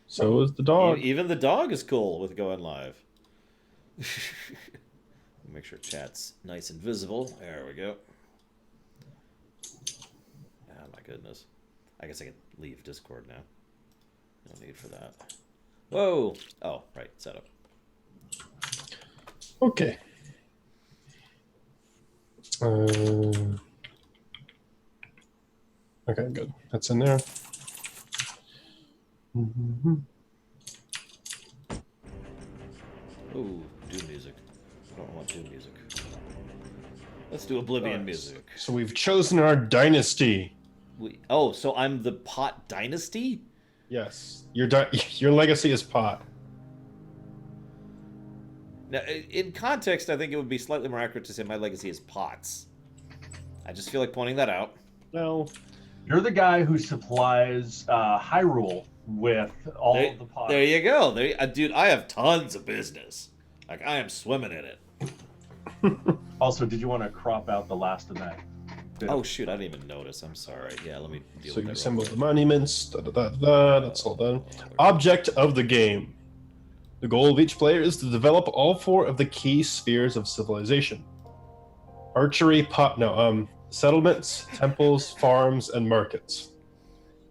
So is the dog. Even the dog is cool with going live. Make sure chat's nice and visible. There we go. Oh my goodness. I guess I can leave Discord now. No need for that. Whoa! Oh, right, setup. Okay. Okay, good. That's in there. Mm-hmm. Ooh, Doom music. I don't want Doom music. Let's do Oblivion music. So we've chosen our dynasty. Oh, so I'm the Pot Dynasty? Yes. Your legacy is pot. Now, in context, I think it would be slightly more accurate to say my legacy is Pots. I just feel like pointing that out. No. You're the guy who supplies Hyrule with all of the pots. There you go. Dude, I have tons of business. Like, I am swimming in it. Also, did you want to crop out the last of that? Oh, shoot, I didn't even notice. I'm sorry. Yeah, let me deal So with you that. assemble the monuments. That's all done. Object of the game. The goal of each player is to develop all 4 of the key spheres of civilization. Archery, settlements, temples, farms, and markets.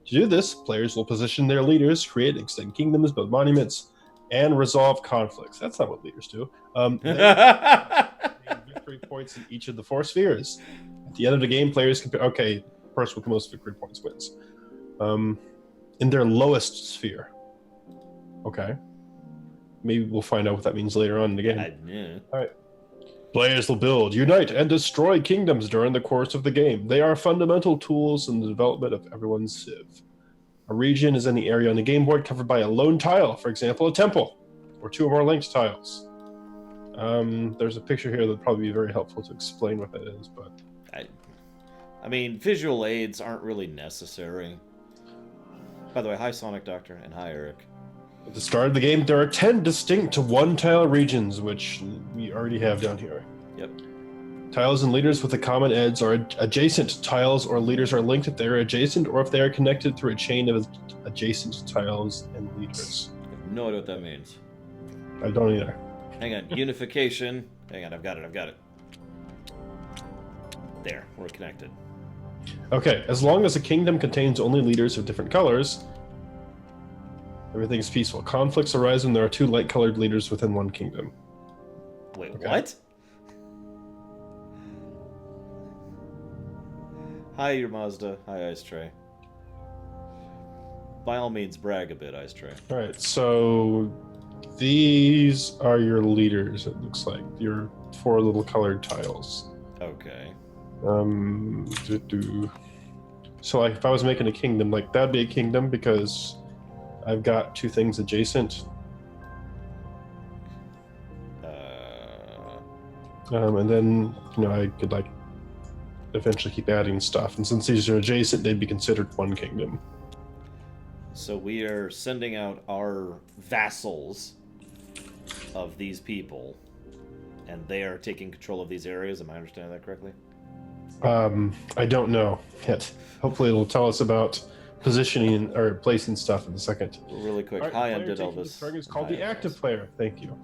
To do this, players will position their leaders, create and extend kingdoms, build monuments, and resolve conflicts. That's not what leaders do. Victory points in each of the 4 spheres. At the end of the game, players can... Okay, person with the most victory points wins. In their lowest sphere. Okay. Maybe we'll find out what that means later on in the game. Yeah. All right. Players will build, unite, and destroy kingdoms during the course of the game. They are fundamental tools in the development of everyone's civ. A region is any area on the game board covered by a lone tile, for example, a temple, or 2 or more linked tiles. There's a picture here that would probably be very helpful to explain what that is, but... I mean, visual aids aren't really necessary. By the way, hi Sonic Doctor, and hi Eric. At the start of the game, there are 10 distinct 1-tile regions, which we already have down here. Yep. Tiles and leaders with a common edge are adjacent. Tiles or leaders are linked if they are adjacent or if they are connected through a chain of adjacent tiles and leaders. I have no idea what that means. I don't either. Hang on, unification. Hang on, I've got it. There, we're connected. Okay, as long as a kingdom contains only leaders of different colors, everything is peaceful. Conflicts arise when there are 2 light-colored leaders within one kingdom. Wait, Okay. what? Hi, your Mazda. Hi, Ice Tray. By all means, brag a bit, Ice Tray. All right, so these are your leaders, it looks like. Your 4 little colored tiles. Okay. So like if I was making a kingdom, like that'd be a kingdom because I've got 2 things adjacent. And then, I could like eventually keep adding stuff. And since these are adjacent, they'd be considered one kingdom. So we are sending out our vassals of these people, and they are taking control of these areas. Am I understanding that correctly? I don't know yet. Hopefully it'll tell us about positioning or placing stuff in a second. Really quick. Right, Hi, I'm player Dead taking Elvis. the turn is called Hi, the active Elvis. player. Thank you.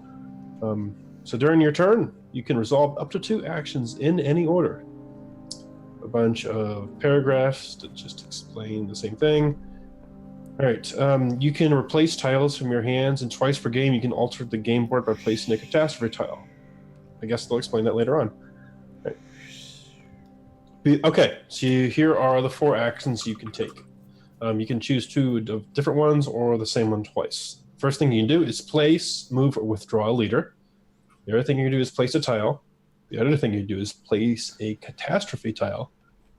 So during your turn, you can resolve up to 2 actions in any order. A bunch of paragraphs to just explain the same thing. All right. You can replace tiles from your hands, and twice per game you can alter the game board by placing a catastrophe tile. I guess they'll explain that later on. Right. Okay, so here are the 4 actions you can take. You can choose 2 different ones or the same one twice. First thing you can do is place, move, or withdraw a leader. The other thing you can do is place a tile. The other thing you do is place a catastrophe tile.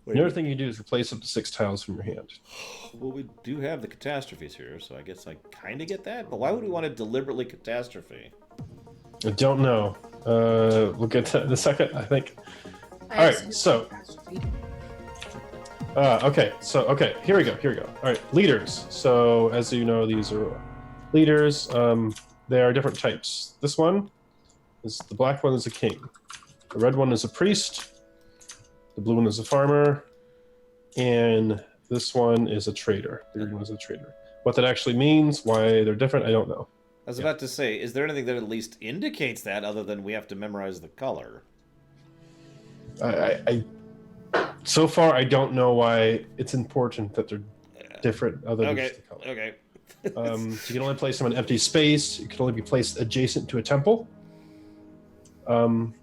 The other thing you do is replace up to 6 tiles from your hand. Well, we do have the catastrophes here, so I guess I kind of get that. But why would we want to deliberately catastrophe? I don't know. We'll get to that in a second, I think. All right, so... okay, here we go. All right, leaders. So, as you know, these are leaders. They are different types. This one is the black one is a king. The red one is a priest. The blue one is a farmer. And this one is a trader. The green one is a trader. What that actually means, why they're different, I don't know. I was about to say, is there anything that at least indicates that other than we have to memorize the color? So far, I don't know why it's important that they're different other than just the color. Okay. So you can only place them in empty space. You can only be placed adjacent to a temple. And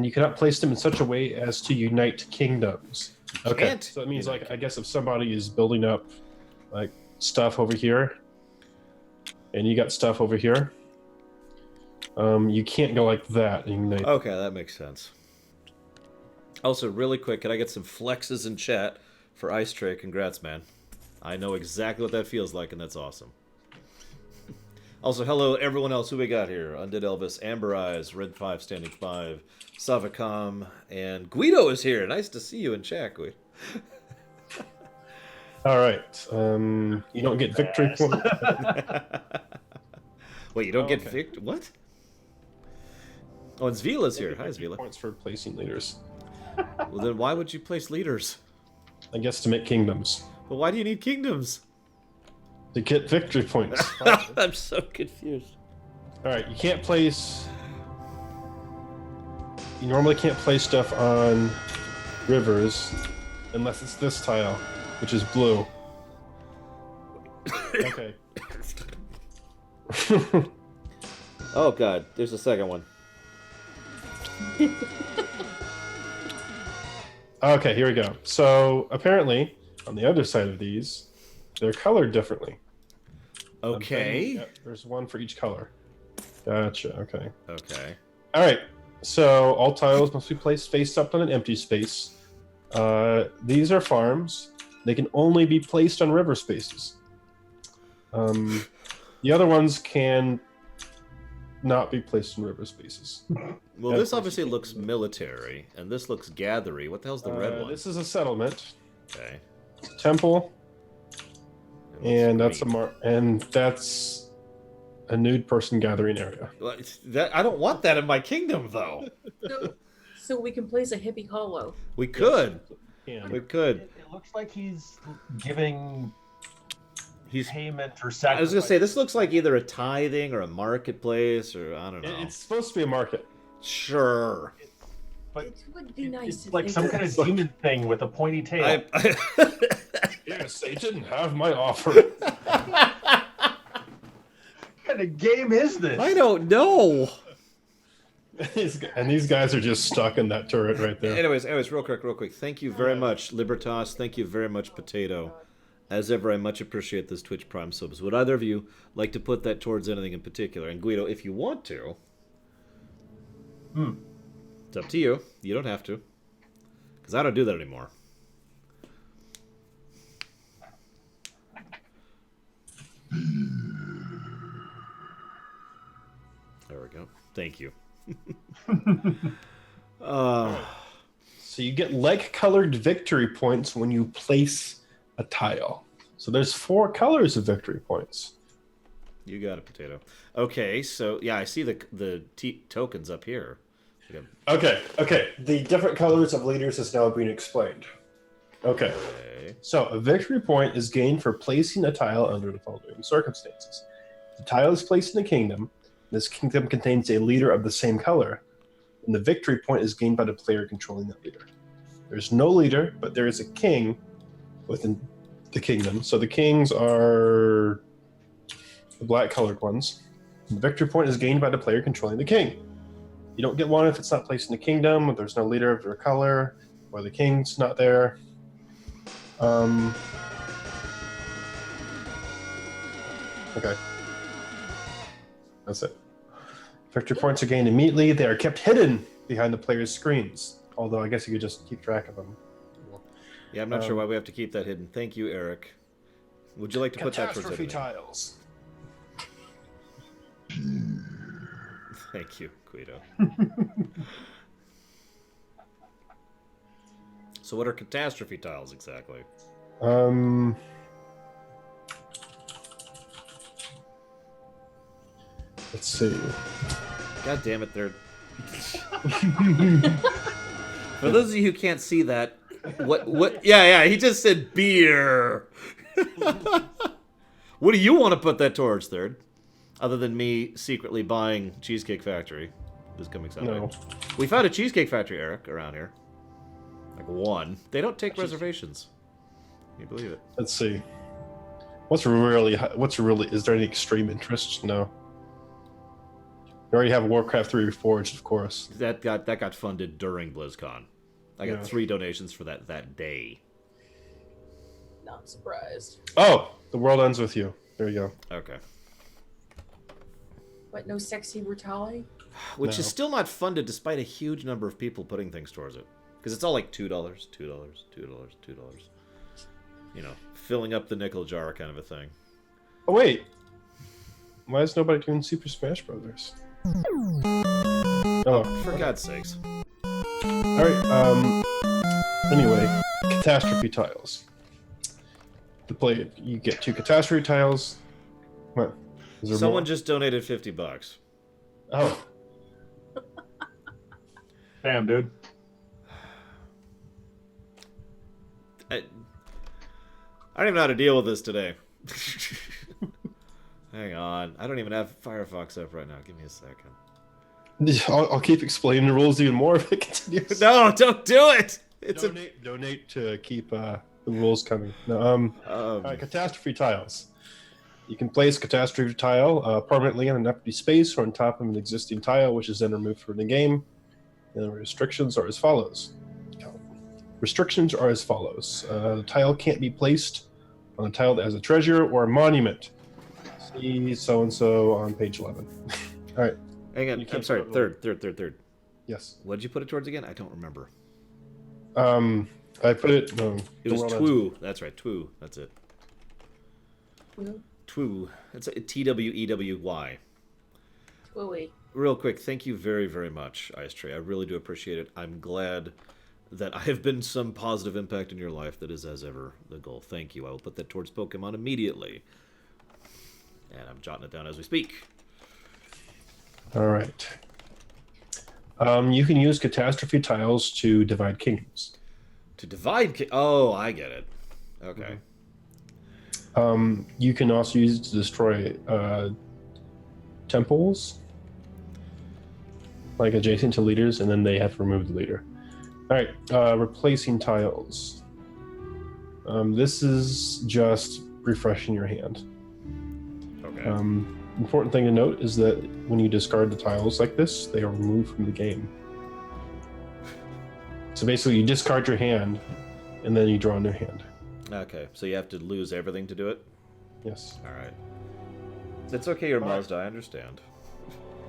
you cannot place them in such a way as to unite kingdoms. Okay, Can't so it means, unite like, I guess if somebody is building up, like, stuff over here, and you got stuff over here, you can't go like that and unite. Okay, that makes sense. Also, really quick, can I get some flexes in chat for Ice Tray? Congrats, man. I know exactly what that feels like, and that's awesome. Also, hello, everyone else. Who we got here? Undead Elvis, Amber Eyes, Red 5, Standing 5, Savacom, and Guido is here. Nice to see you in chat, Guido. All right. You don't get victory points. Wait, you don't get victory? What? Oh, and Zvila's here. Hi, Zvila. Points for placing leaders. Well, then why would you place leaders? I guess to make kingdoms. Well, why do you need kingdoms? To get victory points. I'm so confused. All right, you can't place. You normally can't place stuff on rivers unless it's this tile, which is blue. Okay. Oh god, there's a second one. Okay, here we go. So apparently, on the other side of these, they're colored differently. Okay. Yep, there's one for each color. Gotcha. Okay. Okay. All right. So all tiles must be placed face up on an empty space. These are farms. They can only be placed on river spaces. The other ones can not be placed in river spaces. Well, this obviously looks military, and this looks gathery. What the hell's the red one? This is a settlement. Okay. Temple. And that's green. and that's a nude person gathering area. Well, I don't want that in my kingdom, though. So we can place a hippie hollow. We could. Yeah. We could. It looks like he's giving He's. payment or sacrifice. I was gonna say this looks like either a tithing or a marketplace or I don't know. It's supposed to be a market. Sure. But It would be nice it's if like they some were. kind of demon thing with a pointy tail. Yes, they didn't have my offer. What kind of game is this? I don't know. And these guys are just stuck in that turret right there. Anyways, real quick. Thank you very much, Libertas. Thank you very much, Potato. As ever, I much appreciate this Twitch Prime subs. Would either of you like to put that towards anything in particular? And Guido, if you want to, it's up to you. You don't have to, because I don't do that anymore. There we go. Thank you. So you get like-colored victory points when you place a tile. So there's 4 colors of victory points. You got it, Potato. Okay, so yeah, I see the tokens up here. Okay. The different colors of leaders is now being explained. Okay. So a victory point is gained for placing a tile under the following circumstances. The tile is placed in a kingdom. This kingdom contains a leader of the same color, and the victory point is gained by the player controlling that leader. There's no leader, but there is a king within the kingdom. So the kings are the black-colored ones. And the victory point is gained by the player controlling the king. You don't get one if it's not placed in the kingdom, or there's no leader of their color, or the king's not there. Okay. That's it. Victory points are gained immediately. They are kept hidden behind the player's screens. Although I guess you could just keep track of them. Yeah, I'm not sure why we have to keep that hidden. Thank you, Eric. Would you like to put that towards Catastrophe anything? tiles. Thank you, Guido. So what are catastrophe tiles exactly? Let's see. God damn it, they're... For those of you who can't see that, what? Yeah, he just said beer. What do you want to put that towards, Third? Other than me secretly buying Cheesecake Factory this coming Sunday. No. We found a Cheesecake Factory, Eric, around here. Like one. They don't take reservations. Can you believe it? Let's see. Is there any extreme interest? No. You already have Warcraft 3 Reforged, of course. That got funded during BlizzCon. I got Yeah. 3 donations for that day. Not surprised. Oh, The World Ends With You. There you go. Okay. What, no sexy brutality? Which is No. still not funded despite a huge number of people putting things towards it. Because it's all like $2, $2, $2, $2. You know, filling up the nickel jar kind of a thing. Oh, wait. Why is nobody doing Super Smash Brothers? Oh, For God's sakes. Alright, anyway, catastrophe tiles. You get 2 catastrophe tiles. What? Is there Someone more? just donated $50. Oh, Damn, dude. I don't even know how to deal with this today. Hang on. I don't even have Firefox up right now. Give me a second. I'll keep explaining the rules even more if it continues. No, don't do it! It's donate to keep the rules coming. No, Alright, catastrophe tiles. You can place a catastrophe tile permanently in an empty space or on top of an existing tile, which is then removed from the game. And the restrictions are as follows. The tile can't be placed on a tile that has a treasure or a monument. See so-and-so on page 11. All right. Hang on. You I'm can't sorry. put it Third. Yes. What did you put it towards again? I don't remember. I put it... No, It was Twoo. That's right. Twoo. That's it. Twoo? Twoo. It's a Twewey. Twooey. Real quick, thank you very, very much, Ice Tray. I really do appreciate it. I'm glad that I have been some positive impact in your life. That is, as ever, the goal. Thank you. I will put that towards Pokemon immediately. And I'm jotting it down as we speak. All right. You can use catastrophe tiles to divide kingdoms. To divide... Oh, I get it. Okay. You can also use it to destroy temples, like adjacent to leaders, and then they have to remove the leader. All right, replacing tiles. This is just refreshing your hand. Okay. Important thing to note is that when you discard the tiles like this, they are removed from the game. So basically, you discard your hand, and then you draw a new hand. Okay, so you have to lose everything to do it? Yes. All right. It's okay, you're Mazda, I understand.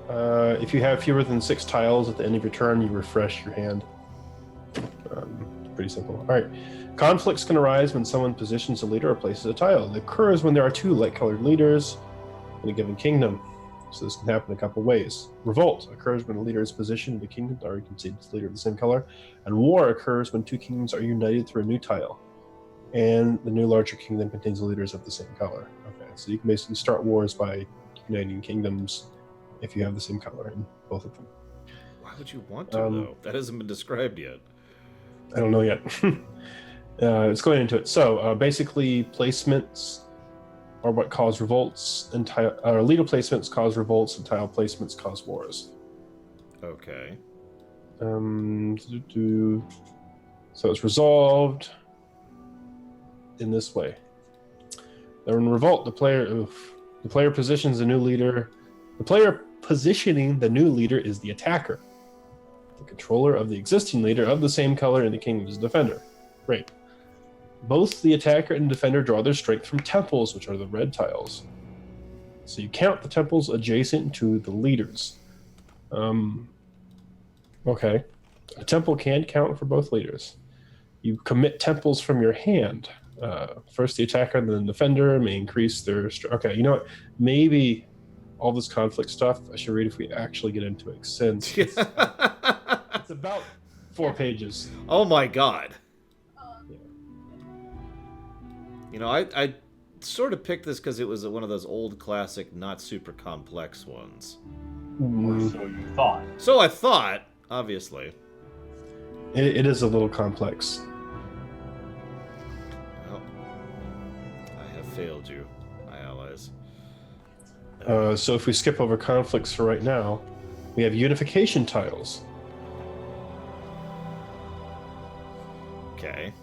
If you have fewer than 6 tiles at the end of your turn, you refresh your hand. Pretty simple. All right. Conflicts can arise when someone positions a leader or places a tile. It occurs when there are 2 light-colored leaders in a given kingdom. So this can happen a couple ways. Revolt occurs when a leader is positioned in a kingdom or conceded to the leader of the same color. And war occurs when 2 kingdoms are united through a new tile. And the new larger kingdom contains the leaders of the same color. Okay, so you can basically start wars by uniting kingdoms if you have the same color in both of them. Why would you want to, though? That hasn't been described yet. I don't know yet. It's going into it. So basically, placements are what cause revolts, and leader placements cause revolts, and tile placements cause wars. Okay. So it's resolved in this way. Then in revolt, the player positions a new leader. The player positioning the new leader is the attacker. The controller of the existing leader of the same color in the kingdom is the defender. Great. Both the attacker and defender draw their strength from temples, which are the red tiles. So you count the temples adjacent to the leaders. Okay. A temple can count for both leaders. You commit temples from your hand. First the attacker, then the defender may increase their... Okay, you know what? Maybe all this conflict stuff, I should read if we actually get into it. Since it's about 4 pages. Oh my god. You know, I sort of picked this because it was one of those old classic, not super complex ones. Or so you thought. So I thought, obviously. It is a little complex. Well, I have failed you, my allies. So if we skip over conflicts for right now, we have unification tiles. Okay.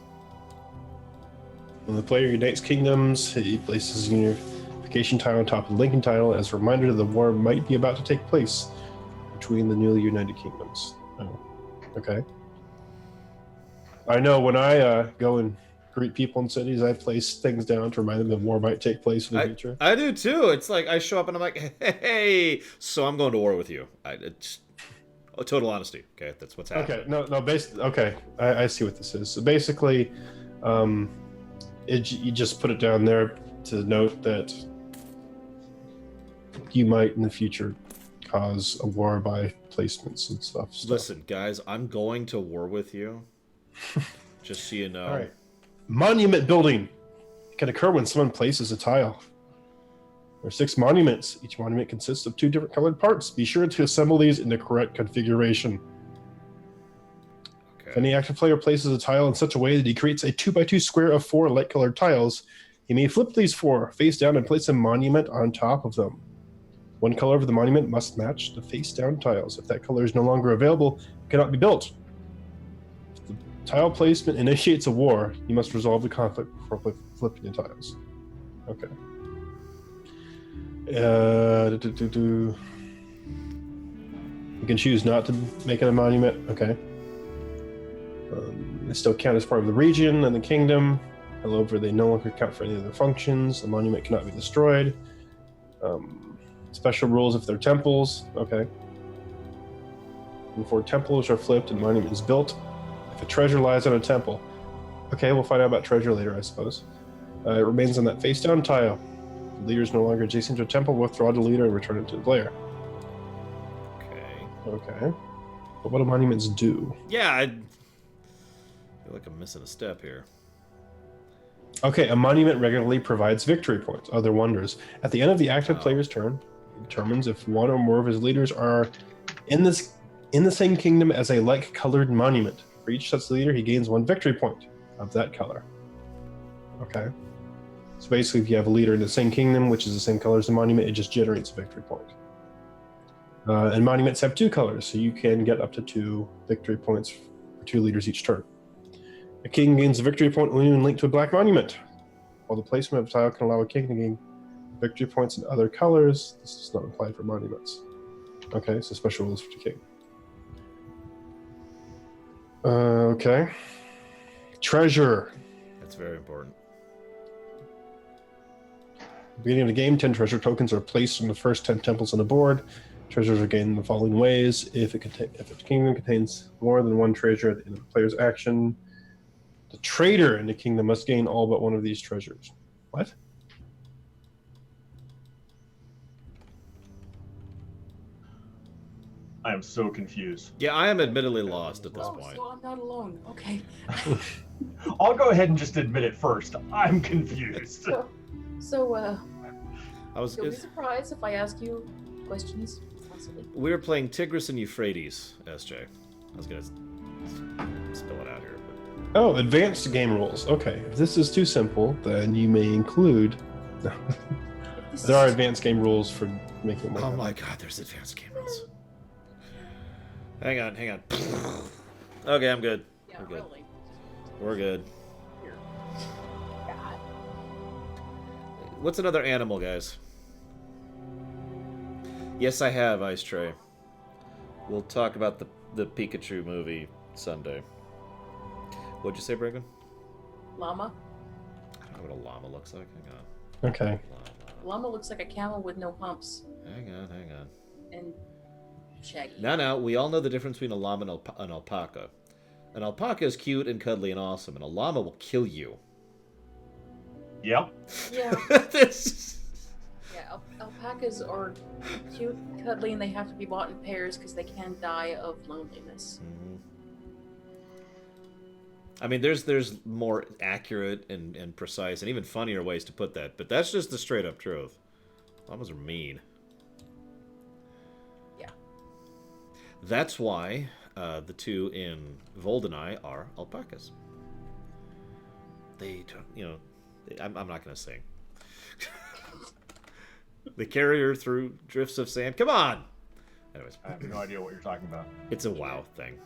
When the player unites kingdoms, he places a unification tile on top of the linking tile as a reminder that the war might be about to take place between the newly united kingdoms. Oh, okay. I know when I go and greet people in cities, I place things down to remind them that war might take place in the future. I do too. It's like I show up and I'm like, hey, so I'm going to war with you. Total honesty. Okay, that's what's happening. Okay, no, basically, okay, I see what this is. So basically, you just put it down there to note that you might in the future cause a war by placements and stuff. Listen, guys, I'm going to war with you. Just so you know. All right. Monument building. It can occur when someone places a tile. There are 6 monuments. Each monument consists of 2 different colored parts. Be sure to assemble these in the correct configuration. Okay. If any active player places a tile in such a way that he creates a 2x2 square of 4 light-colored tiles, he may flip these 4 face down and place a monument on top of them. One color of the monument must match the face-down tiles. If that color is no longer available, it cannot be built. If the tile placement initiates a war, you must resolve the conflict before flipping the tiles. Okay. You can choose not to make it a monument. Okay. They still count as part of the region and the kingdom. However, they no longer count for any of their functions. The monument cannot be destroyed. Special rules if they're temples. Okay. Before temples are flipped and monument is built, if a treasure lies on a temple. Okay, we'll find out about treasure later, I suppose. It remains on that face-down tile. If the leader is no longer adjacent to a temple, withdraw the leader and return it to the player. Okay. But what do monuments do? Yeah, I feel like I'm missing a step here. Okay, a monument regularly provides victory points, other wonders. At the end of the active player's turn, it determines if one or more of his leaders are in the same kingdom as a like-colored monument. For each such leader, he gains 1 victory point of that color. Okay. So basically, if you have a leader in the same kingdom, which is the same color as the monument, it just generates a victory point. And monuments have 2 colors, so you can get up to 2 victory points for 2 leaders each turn. A king gains a victory point only when linked to a black monument. While the placement of a tile can allow a king to gain victory points in other colors, this does not apply for monuments. Okay, so special rules for the king. Okay. Treasure. That's very important. At the beginning of the game, 10 treasure tokens are placed on the first 10 temples on the board. Treasures are gained in the following ways. If a kingdom contains more than 1 treasure at the end of the player's action, the trader in the kingdom must gain all but 1 of these treasures. What? I am so confused. Yeah, I am admittedly lost at this point. So I'm not alone. Okay. I'll go ahead and just admit it first. I'm confused. So I was you'll be surprised if I ask you questions constantly. We were playing Tigris and Euphrates, SJ. I was gonna spill it out here. But... Oh, advanced game rules. Okay, if this is too simple, then you may include... There are advanced game rules for making it more. Oh my god, there's advanced game rules. Hang on. Okay, I'm good. Yeah, We're good. really. We're good. Here. God. What's another animal, guys? Yes, I have, Ice Tray. We'll talk about the Pikachu movie Sunday. What'd you say, Bragan? Llama. I don't know what a llama looks like. Hang on. Okay. Llama looks like a camel with no humps Hang on. and shaggy. Now, we all know the difference between a llama and an alpaca. An alpaca is cute and cuddly and awesome, and a llama will kill you. Yep. Yeah. This... Yeah, alpacas are cute, cuddly, and they have to be bought in pairs because they can die of loneliness. Mm-hmm. I mean, there's more accurate and precise and even funnier ways to put that, but that's just the straight up truth. Llamas are mean. Yeah. That's why the 2 in Voldenai are alpacas. They, I'm not going to sing. They carry her through drifts of sand. Come on! Anyways, I have no idea what you're talking about. it's a WoW thing.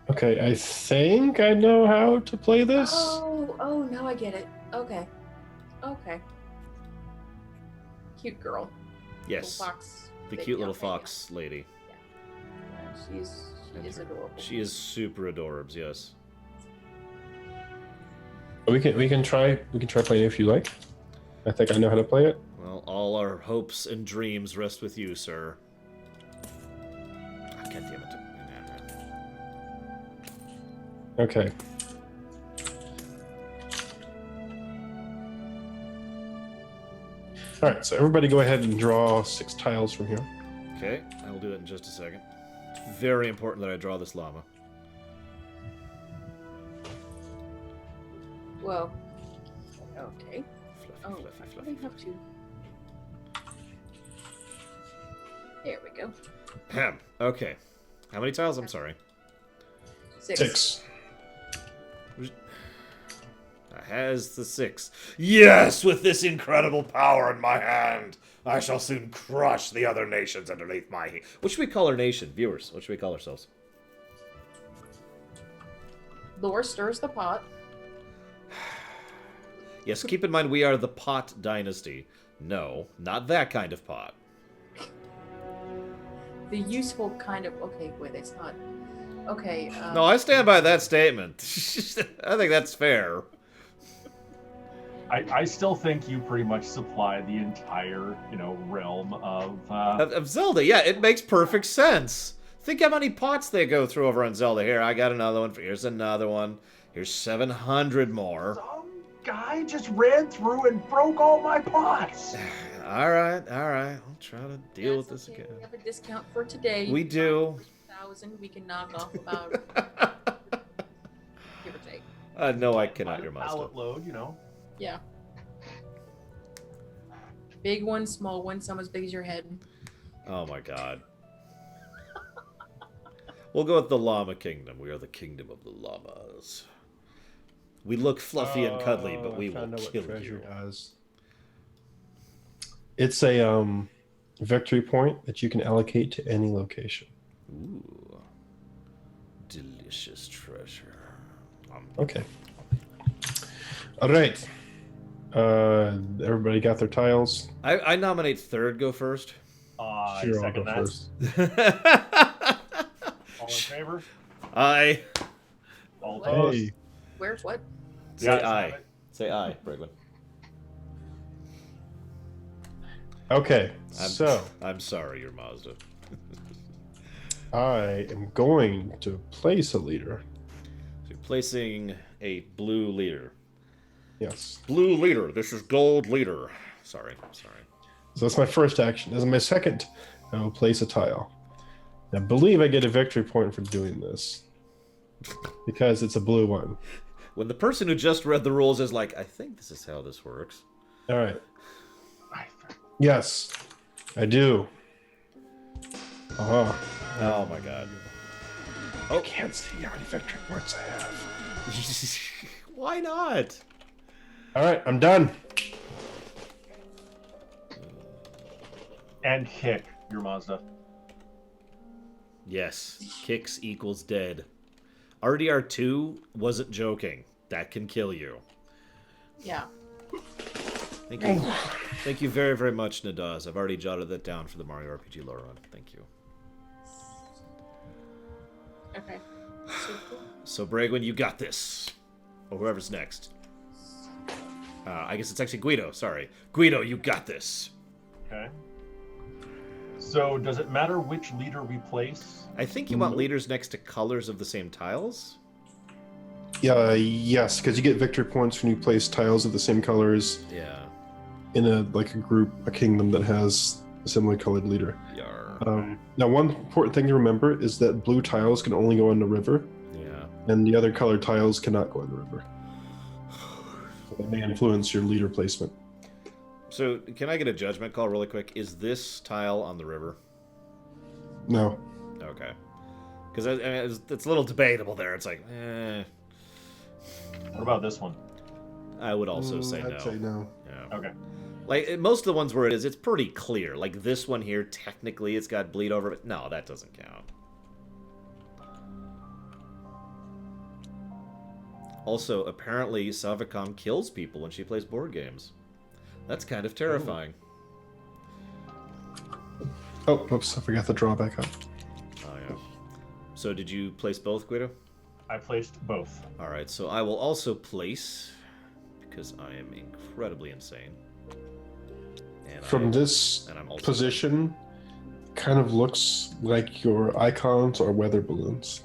Okay, I think I know how to play this. Oh, now I get it. Okay. Cute girl. Yes, Little fox. the baby. cute little Okay, fox lady. Yeah, she is adorable. She is super adorbs, yes. We can try playing it if you like. I think I know how to play it. Well, all our hopes and dreams rest with you, sir. God damn it. Okay. All right, so everybody go ahead and draw 6 tiles from here. Okay, I will do that in just a second. It's very important that I draw this llama. Well, okay. Fluffy, Oh, fluffy, I fluffy. really have to. There we go. Ahem. Okay. How many tiles? I'm sorry. 6. Has the 6. Yes! With this incredible power in my hand, I shall soon crush the other nations underneath my heat. What should we call our nation? Viewers, what should we call ourselves? Lore stirs the pot. Yes, keep in mind we are the Pot Dynasty. No, not that kind of pot. The useful kind of. Okay, wait, it's not. Okay. No, I stand by that statement. I think that's fair. I still think you pretty much supply the entire, realm of. Of Zelda, yeah, it makes perfect sense. Think how many pots they go through over on Zelda. Here, I got another one. Here's another one. Here's 700 more. Some guy just ran through and broke all my pots. All right. I'll try to deal with this okay. again. We have a discount for today. We do. 1,000. We can knock off about give or take. No, I cannot, your master. Pallet load, Yeah. Big one, small one, some as big as your head. Oh my god. We'll go with the Llama Kingdom. We are the kingdom of the llamas. We look fluffy and cuddly, but we will kill you. Does. It's a victory point that you can allocate to any location. Ooh. Delicious treasure. Okay. All right. Everybody got their tiles. I nominate third go first. I Sure, I'll second go that. first. All in favor? Aye. All What? opposed? Hey. Where's what? Say The ayes aye. have it. Say aye, Brigwin. Okay, so I'm sorry, your Mazda. I am going to place a leader. So you're placing a blue leader. Yes. Blue leader. This is gold leader. Sorry. So that's my first action. As my second, I will place a tile. I believe I get a victory point for doing this because it's a blue one. When the person who just read the rules is like, I think this is how this works. All right. Yes, I do. Oh my god. I can't see how many victory points I have. Why not? All right, I'm done. And kick your Mazda. Yes, kicks equals dead. RDR2 wasn't joking. That can kill you. Yeah. Thank you. Thank you very, very much, Nadaz. I've already jotted that down for the Mario RPG lore run. Thank you. Okay. Super. So, Bragwin, you got this. Or whoever's next. I guess it's actually Guido. Sorry. Guido, you got this. Okay. So, does it matter which leader we place? I think you want leaders next to colors of the same tiles. Yeah, yes, because you get victory points when you place tiles of the same colors Yeah. in a group, a kingdom that has a similar colored leader. Yar. Now, one important thing to remember is that blue tiles can only go in the river, Yeah. and the other colored tiles cannot go in the river. So that may influence your leader placement. So, can I get a judgment call really quick? Is this tile on the river? No. Okay. Because it's a little debatable there. It's like, What about this one? I would also say I'd no. say no. Yeah. Okay. Like, most of the ones where it is, it's pretty clear. Like, this one here, technically, it's got bleed over it. No, that doesn't count. Also, apparently, Savicom kills people when she plays board games. That's kind of terrifying. Oh, oops, I forgot the drawback up. Oh, yeah. So, did you place both, Guido? I placed both. Alright, so I will also place, because I am incredibly insane. And From this and I'm also position, kind of looks like your icons are weather balloons.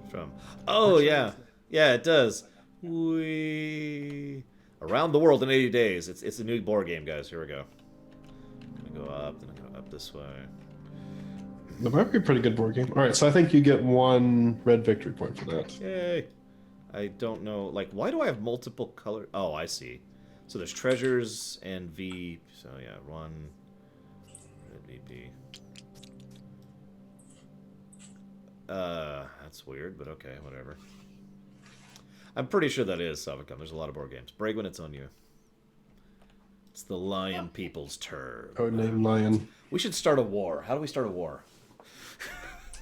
From oh yeah, yeah it does. We around the world in 80 days. It's a new board game, guys. Here we go. I'm gonna go up, then I'm gonna go up this way. That might be a pretty good board game. All right, so I think you get 1 red victory point for that. Yay! I don't know. Like, why do I have multiple color? Oh, I see. So there's treasures and V. So yeah, 1 red VP. That's weird, but okay, whatever. I'm pretty sure that is Savicom. There's a lot of board games. Bragwin, it's on you. It's the Lion People's turn. Codename Lion. We should start a war. How do we start a war?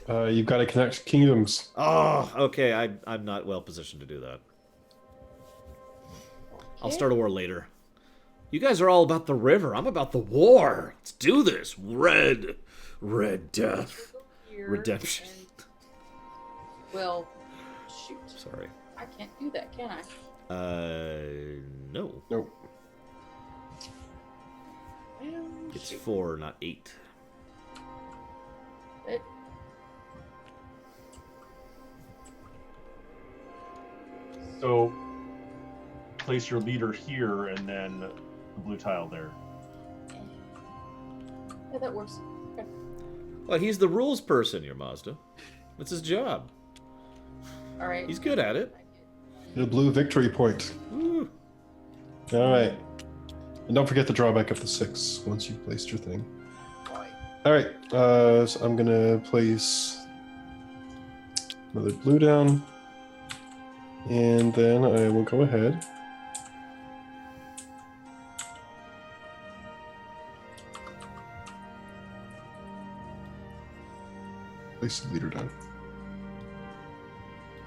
You've got to connect kingdoms. Oh, okay. I'm not well positioned to do that. I'll start a war later. You guys are all about the river. I'm about the war. Let's do this. Red death. Here Redemption. and- Well, shoot. Sorry. I can't do that, can I? No. Nope. Well, It's shoot. 4, not 8. It, So, place your leader here and then the blue tile there. yeah, that works. Okay. Well, he's the rules person, your Mazda. That's his job. All right. He's good at it. The blue victory point. Woo. All right. And don't forget the drawback of the 6 once you've placed your thing. All right. So I'm going to place another blue down. And then I will go ahead. Place the leader down.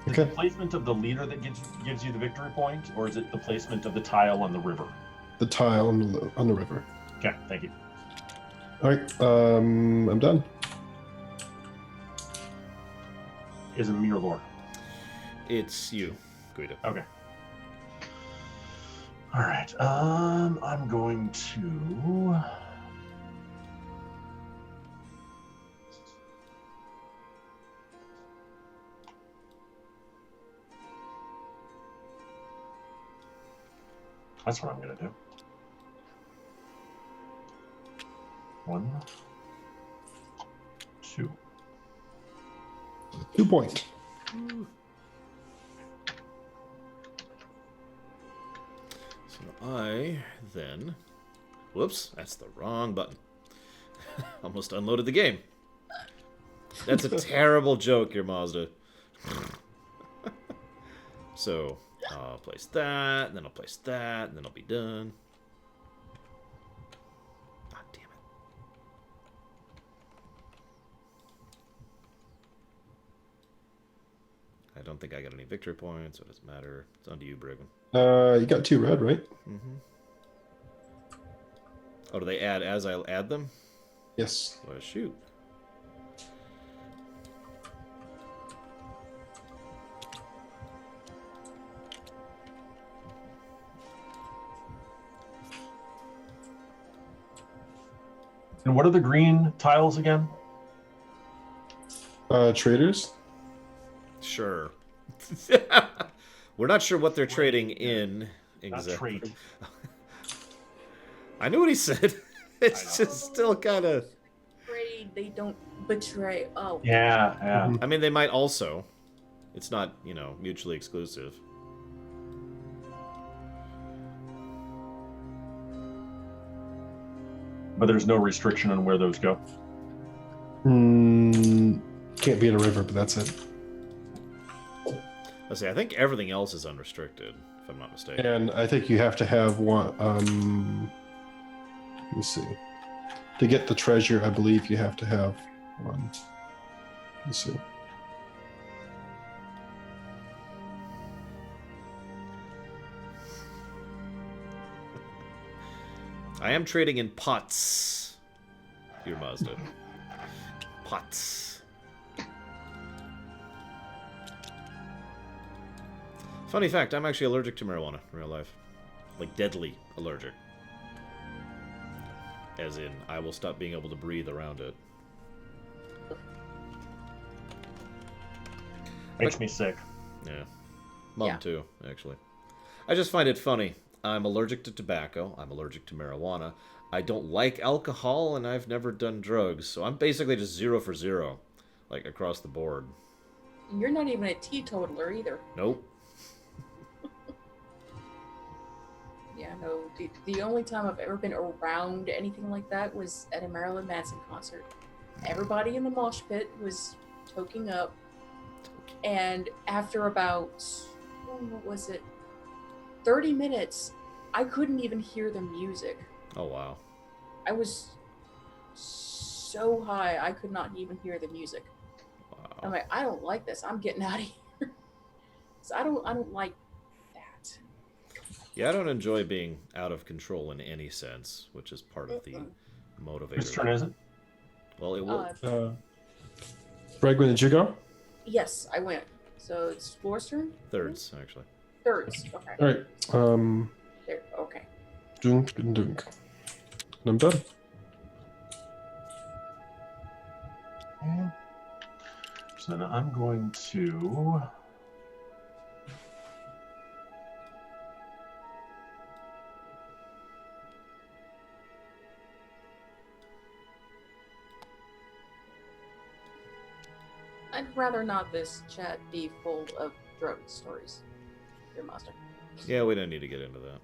Is it Okay. the placement of the leader that gives you the victory point, or is it the placement of the tile on the river? The tile on the river. Okay, thank you. All right. I'm done. Is a mirror lore. It's you, Guido. Okay. All right. I'm going to. That's what I'm going to do. 1, 2. 2 point. So I then... Whoops, that's the wrong button. Almost unloaded the game. That's a terrible joke, your Mazda. So, I'll place that, and then I'll place that, and then I'll be done. God damn it. I don't think I got any victory points, so it doesn't matter. It's on to you, Brigham. You got 2 red, right? Mm-hmm. Oh, do they add as I add them? Yes. Well, shoot. And what are the green tiles again? Traders. Sure. We're not sure what they're trading in Not exactly. trait. I knew what he said. It's I know. just still kind of. Afraid they don't betray. Oh. Yeah, yeah. Mhm. I mean, they might also. It's not, mutually exclusive. But there's no restriction on where those go. Can't be in a river, but that's it. Let's see. I think everything else is unrestricted, if if I'm not mistaken. And I think you have to have one. Let me see. To get the treasure, I believe you have to have one. Let me see. I am trading in pots. Here, Mazda. Pots. Funny fact, I'm actually allergic to marijuana in real life. Like, deadly allergic. As in, I will stop being able to breathe around it. Makes me sick. Yeah. Mom, Yeah. too, actually. I just find it funny. I'm allergic to tobacco. I'm allergic to marijuana. I don't like alcohol, and I've never done drugs. So I'm basically just 0 for 0. Like, across the board. You're not even a teetotaler either. Nope. Yeah, no. The only time I've ever been around anything like that was at a Marilyn Manson concert. Everybody in the mosh pit was toking up, and after about, what was it, 30 minutes, I couldn't even hear the music. Oh, wow. I was so high, I could not even hear the music. I'm Wow. like, I don't like this. I'm getting out of here. So I don't like that. Yeah, I don't enjoy being out of control in any sense, which is part of the motivator. Whose turn is it? Well, it will. Bregman, did you go? Yes, I went. So it's Floor's turn? Thirds, actually. Thirds. Okay. All right. There. Okay. Dunk and dunk. And I'm done. So then I'm going to. I'd rather not this chat be full of drug stories. Your master. Yeah, we don't need to get into that.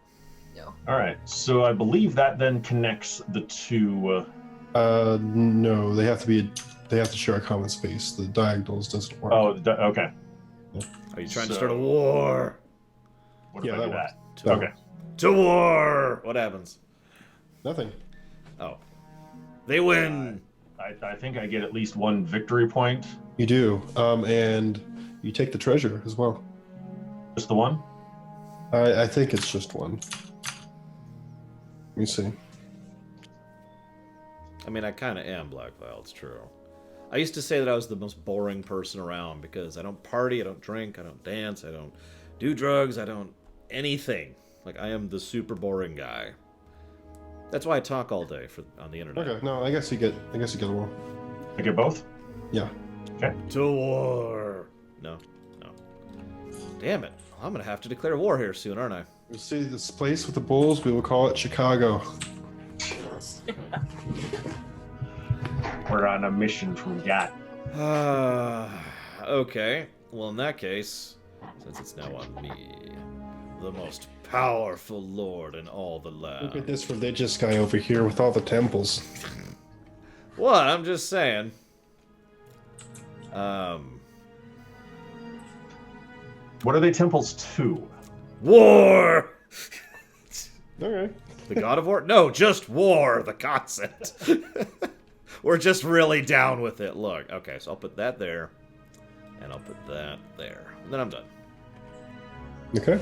No. All right. So I believe that then connects the two. No, they have to be. They have to share a common space. The diagonals doesn't work. Okay. Are you trying to So- start a war? What Yeah, if I do that that? To, Okay. To war! What happens? Nothing. Oh. They win! I think I get at least one victory point. You do. And you take the treasure as well. Just the one? I think it's just one. Let me see. I mean, I kind of am Black Vial, it's true. I used to say that I was the most boring person around because I don't party, I don't drink, I don't dance, I don't do drugs, I don't anything. Like, I am the super boring guy. That's why I talk all day on the internet. Okay. No, I guess you get one. I get both? Yeah. To war! No. Damn it. I'm gonna have to declare war here soon, aren't I? You see this place with the bulls? We will call it Chicago. We're on a mission from God. Okay. Well, in that case, since it's now on me, the most powerful lord in all the Look at land. this religious guy over here with all the temples. What? I'm just saying. What are they temples to? War! Okay. The god of war? No, just war, the concept. We're just really down with it. Look, okay, so I'll put that there, and I'll put that there. And then I'm done. Okay.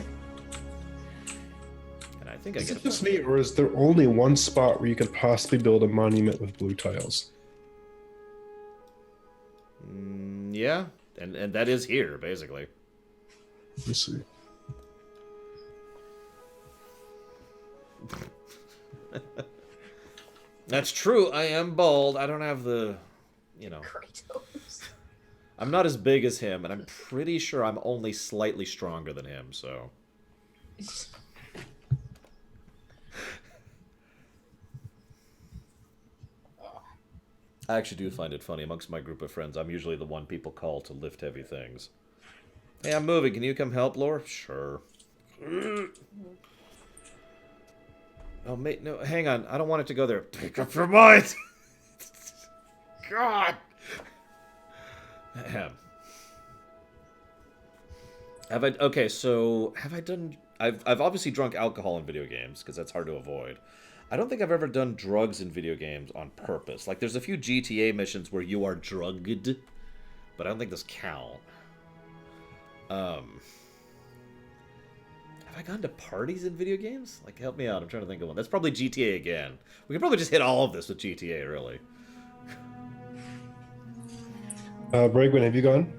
And I think I Is get it just me, or is there only one spot where you could possibly build a monument with blue tiles? Yeah, and that is here, basically. Let me see. That's true, I am bald. I don't have the, Kratos. I'm not as big as him, and I'm pretty sure I'm only slightly stronger than him, so. I actually do find it funny. Amongst my group of friends, I'm usually the one people call to lift heavy things. Hey, I'm moving. Can you come help, Laura? Sure. Oh, mate, no, hang on. I don't want it to go there. Pick up your mind! God! Ahem. Okay, so, have I done... I've obviously drunk alcohol in video games because that's hard to avoid. I don't think I've ever done drugs in video games on purpose. Like, there's a few GTA missions where you are drugged, but I don't think those count. Have I gone to parties in video games? Like, help me out. I'm trying to think of one. That's probably GTA again. We could probably just hit all of this with GTA, really. Bregman, have you gone?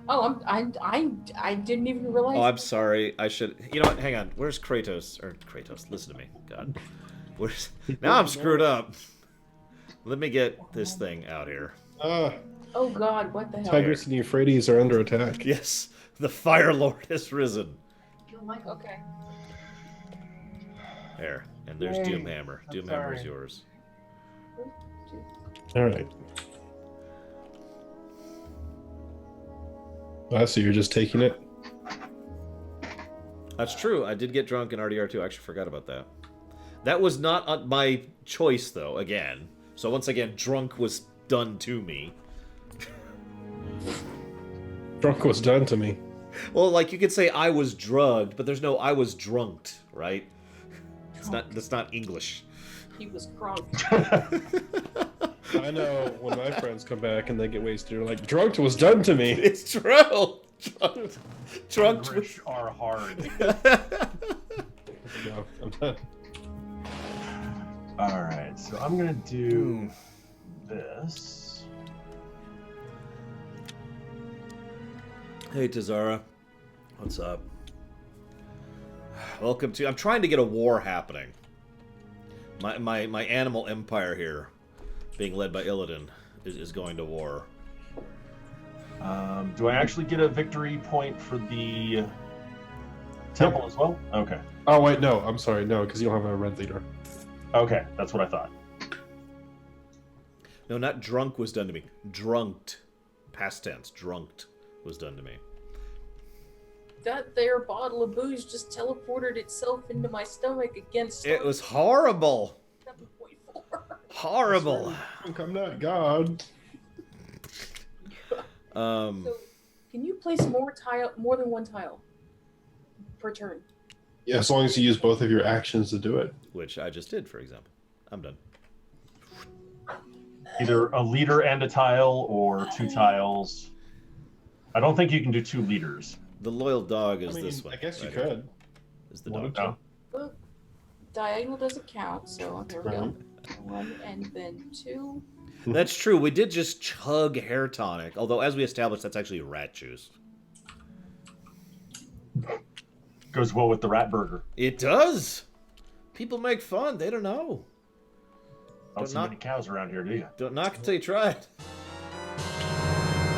Oh, I didn't even realize. Oh, I'm sorry. I should... You know what? Hang on. Where's Kratos? Or Kratos, listen to me. God. Where's... Now I'm screwed up. Let me get this thing out here. Oh God, what the hell? Tigris and Euphrates are under attack. Yes, the Fire Lord has risen. Okay. There. And there's Yay. Doomhammer. I'm Doomhammer is sorry. yours. All right. So you're just taking it? That's true. I did get drunk in RDR2. I actually forgot about that. That was not my choice, though, again. So once again, drunk was done to me. Drunk was done to me. Well, like, you could say I was drugged, but there's no I was drunked, right? That's not English. He was crunk. I know when my friends come back and they get wasted, they're like, "Drunked was done to me." It's true. Drunked was... Rich are hard. No, I'm done. All right, so I'm gonna do this. Hey, Tazara. What's up? Welcome to... I'm trying to get a war happening. My animal empire here, being led by Illidan, is going to war. Do I actually get a victory point for the temple as well? Okay. Oh wait, no, I'm sorry, no, because you don't have a red leader. Okay, that's what I thought. No, not drunk was done to me. Drunked. Past tense. Drunked was done to me. That there bottle of booze just teleported itself into my stomach against. It was horrible. 7.4. Horrible. I'm not God. So, can you place more than one tile per turn? Yeah, as long as you use both of your actions to do it. Which I just did, for example. I'm done. Either a leader and a tile, or two tiles. I don't think you can do two leaders. The loyal dog is I mean, this one. I guess you right here. could. Is the One dog. to- No. Diagonal doesn't count, so here we go. 1 and then 2. That's true. We did just chug hair tonic, although as we established, that's actually rat juice. Goes well with the rat burger. It does. People make fun. They don't know. Don't see many cows around here, do you? Don't knock until you try it.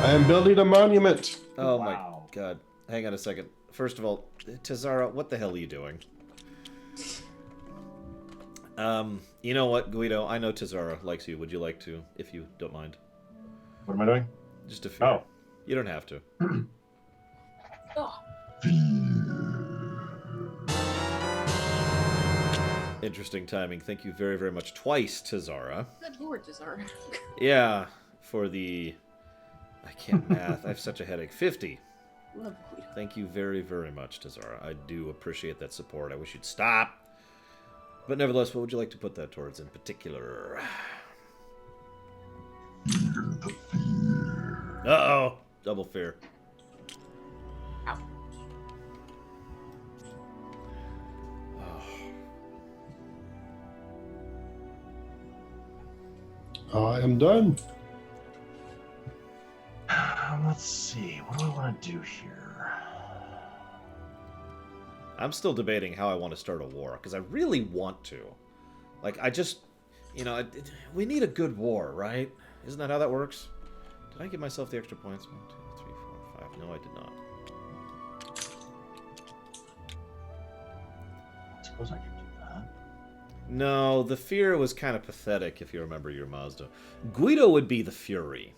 I am building a monument. Oh Wow. my god. Hang on a second. First of all, Tazara, what the hell are you doing? You know what, Guido? I know Tazara likes you. Would you like to, if you don't mind? What am I doing? Just a few. Oh. You don't have to. Oh, Interesting timing. Thank you very, very much. Twice, Tazara. good lord, Desire. Yeah, for the... I can't math. I have such a headache. 50. Love Guido. Thank you very, very much, Tazara. I do appreciate that support. I wish you'd stop. But nevertheless, what would you like to put that towards in particular? Uh-oh. Double fear. Ow. I am done. Let's see. What do I want to do here? I'm still debating how I want to start a war, because I really want to. Like, I just... You know, we need a good war, right? Isn't that how that works? Did I give myself the extra points? 1, 2, 3, 4, 5. No, I did not. I suppose I could do that. No, the fear was kind of pathetic, if you remember your Mazda. Guido would be the Fury.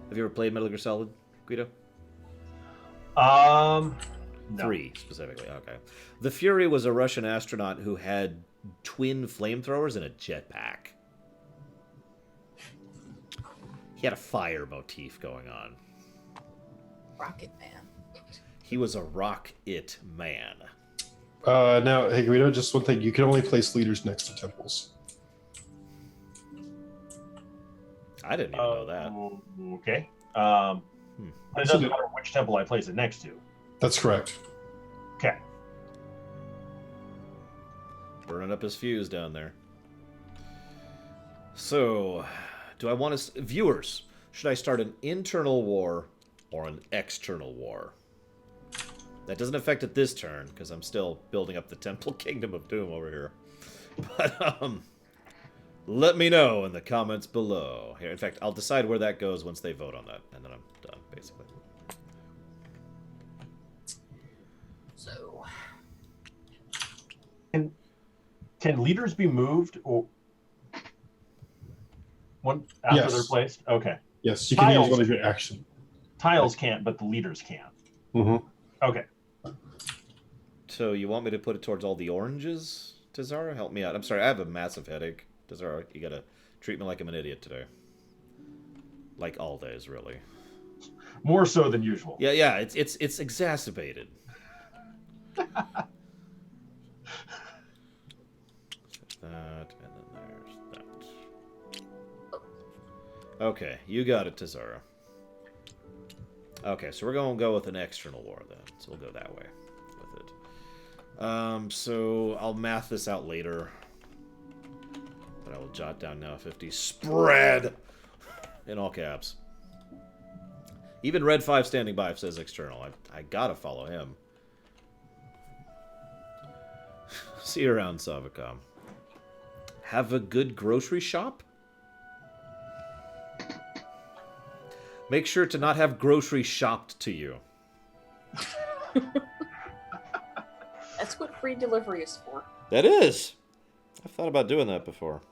Have you ever played Metal Gear Solid, Guido? No. 3, specifically. Okay. The Fury was a Russian astronaut who had twin flamethrowers and a jetpack. He had a fire motif going on. Rocket Man. He was a rock-it man. Now, hey, Guido, just one thing. You can only place leaders next to temples. I didn't even know that. Okay. But it doesn't matter which temple I place it next to. That's correct. Okay. Burning up his fuse down there. So, do I want to... Viewers, should I start an internal war or an external war? That doesn't affect it this turn, because I'm still building up the Temple Kingdom of Doom over here. But, let me know in the comments below. Here, in fact, I'll decide where that goes once they vote on that, and then I'm done, basically. So, Can leaders be moved or one after Yes. they're placed? Okay. Yes, you can Tiles. use one of your action. Tiles can't, but the leaders can. Mm-hmm. Okay. So, you want me to put it towards all the oranges, Tazara? Help me out. I'm sorry, I have a massive headache. Tazara, you gotta treat me like I'm an idiot today. Like all days, really. More so than usual. Yeah, it's exacerbated. That, and then there's that. Okay, you got it, Tazara. Okay, so we're going to go with an external war then. So we'll go that way with it. So I'll math this out later. But I will jot down now 50 spread in all caps. Even Red 5 standing by says external. I gotta follow him. See you around, Savicom. Have a good grocery shop? Make sure to not have grocery shopped to you. that's what free delivery is for. That is! I've thought about doing that before.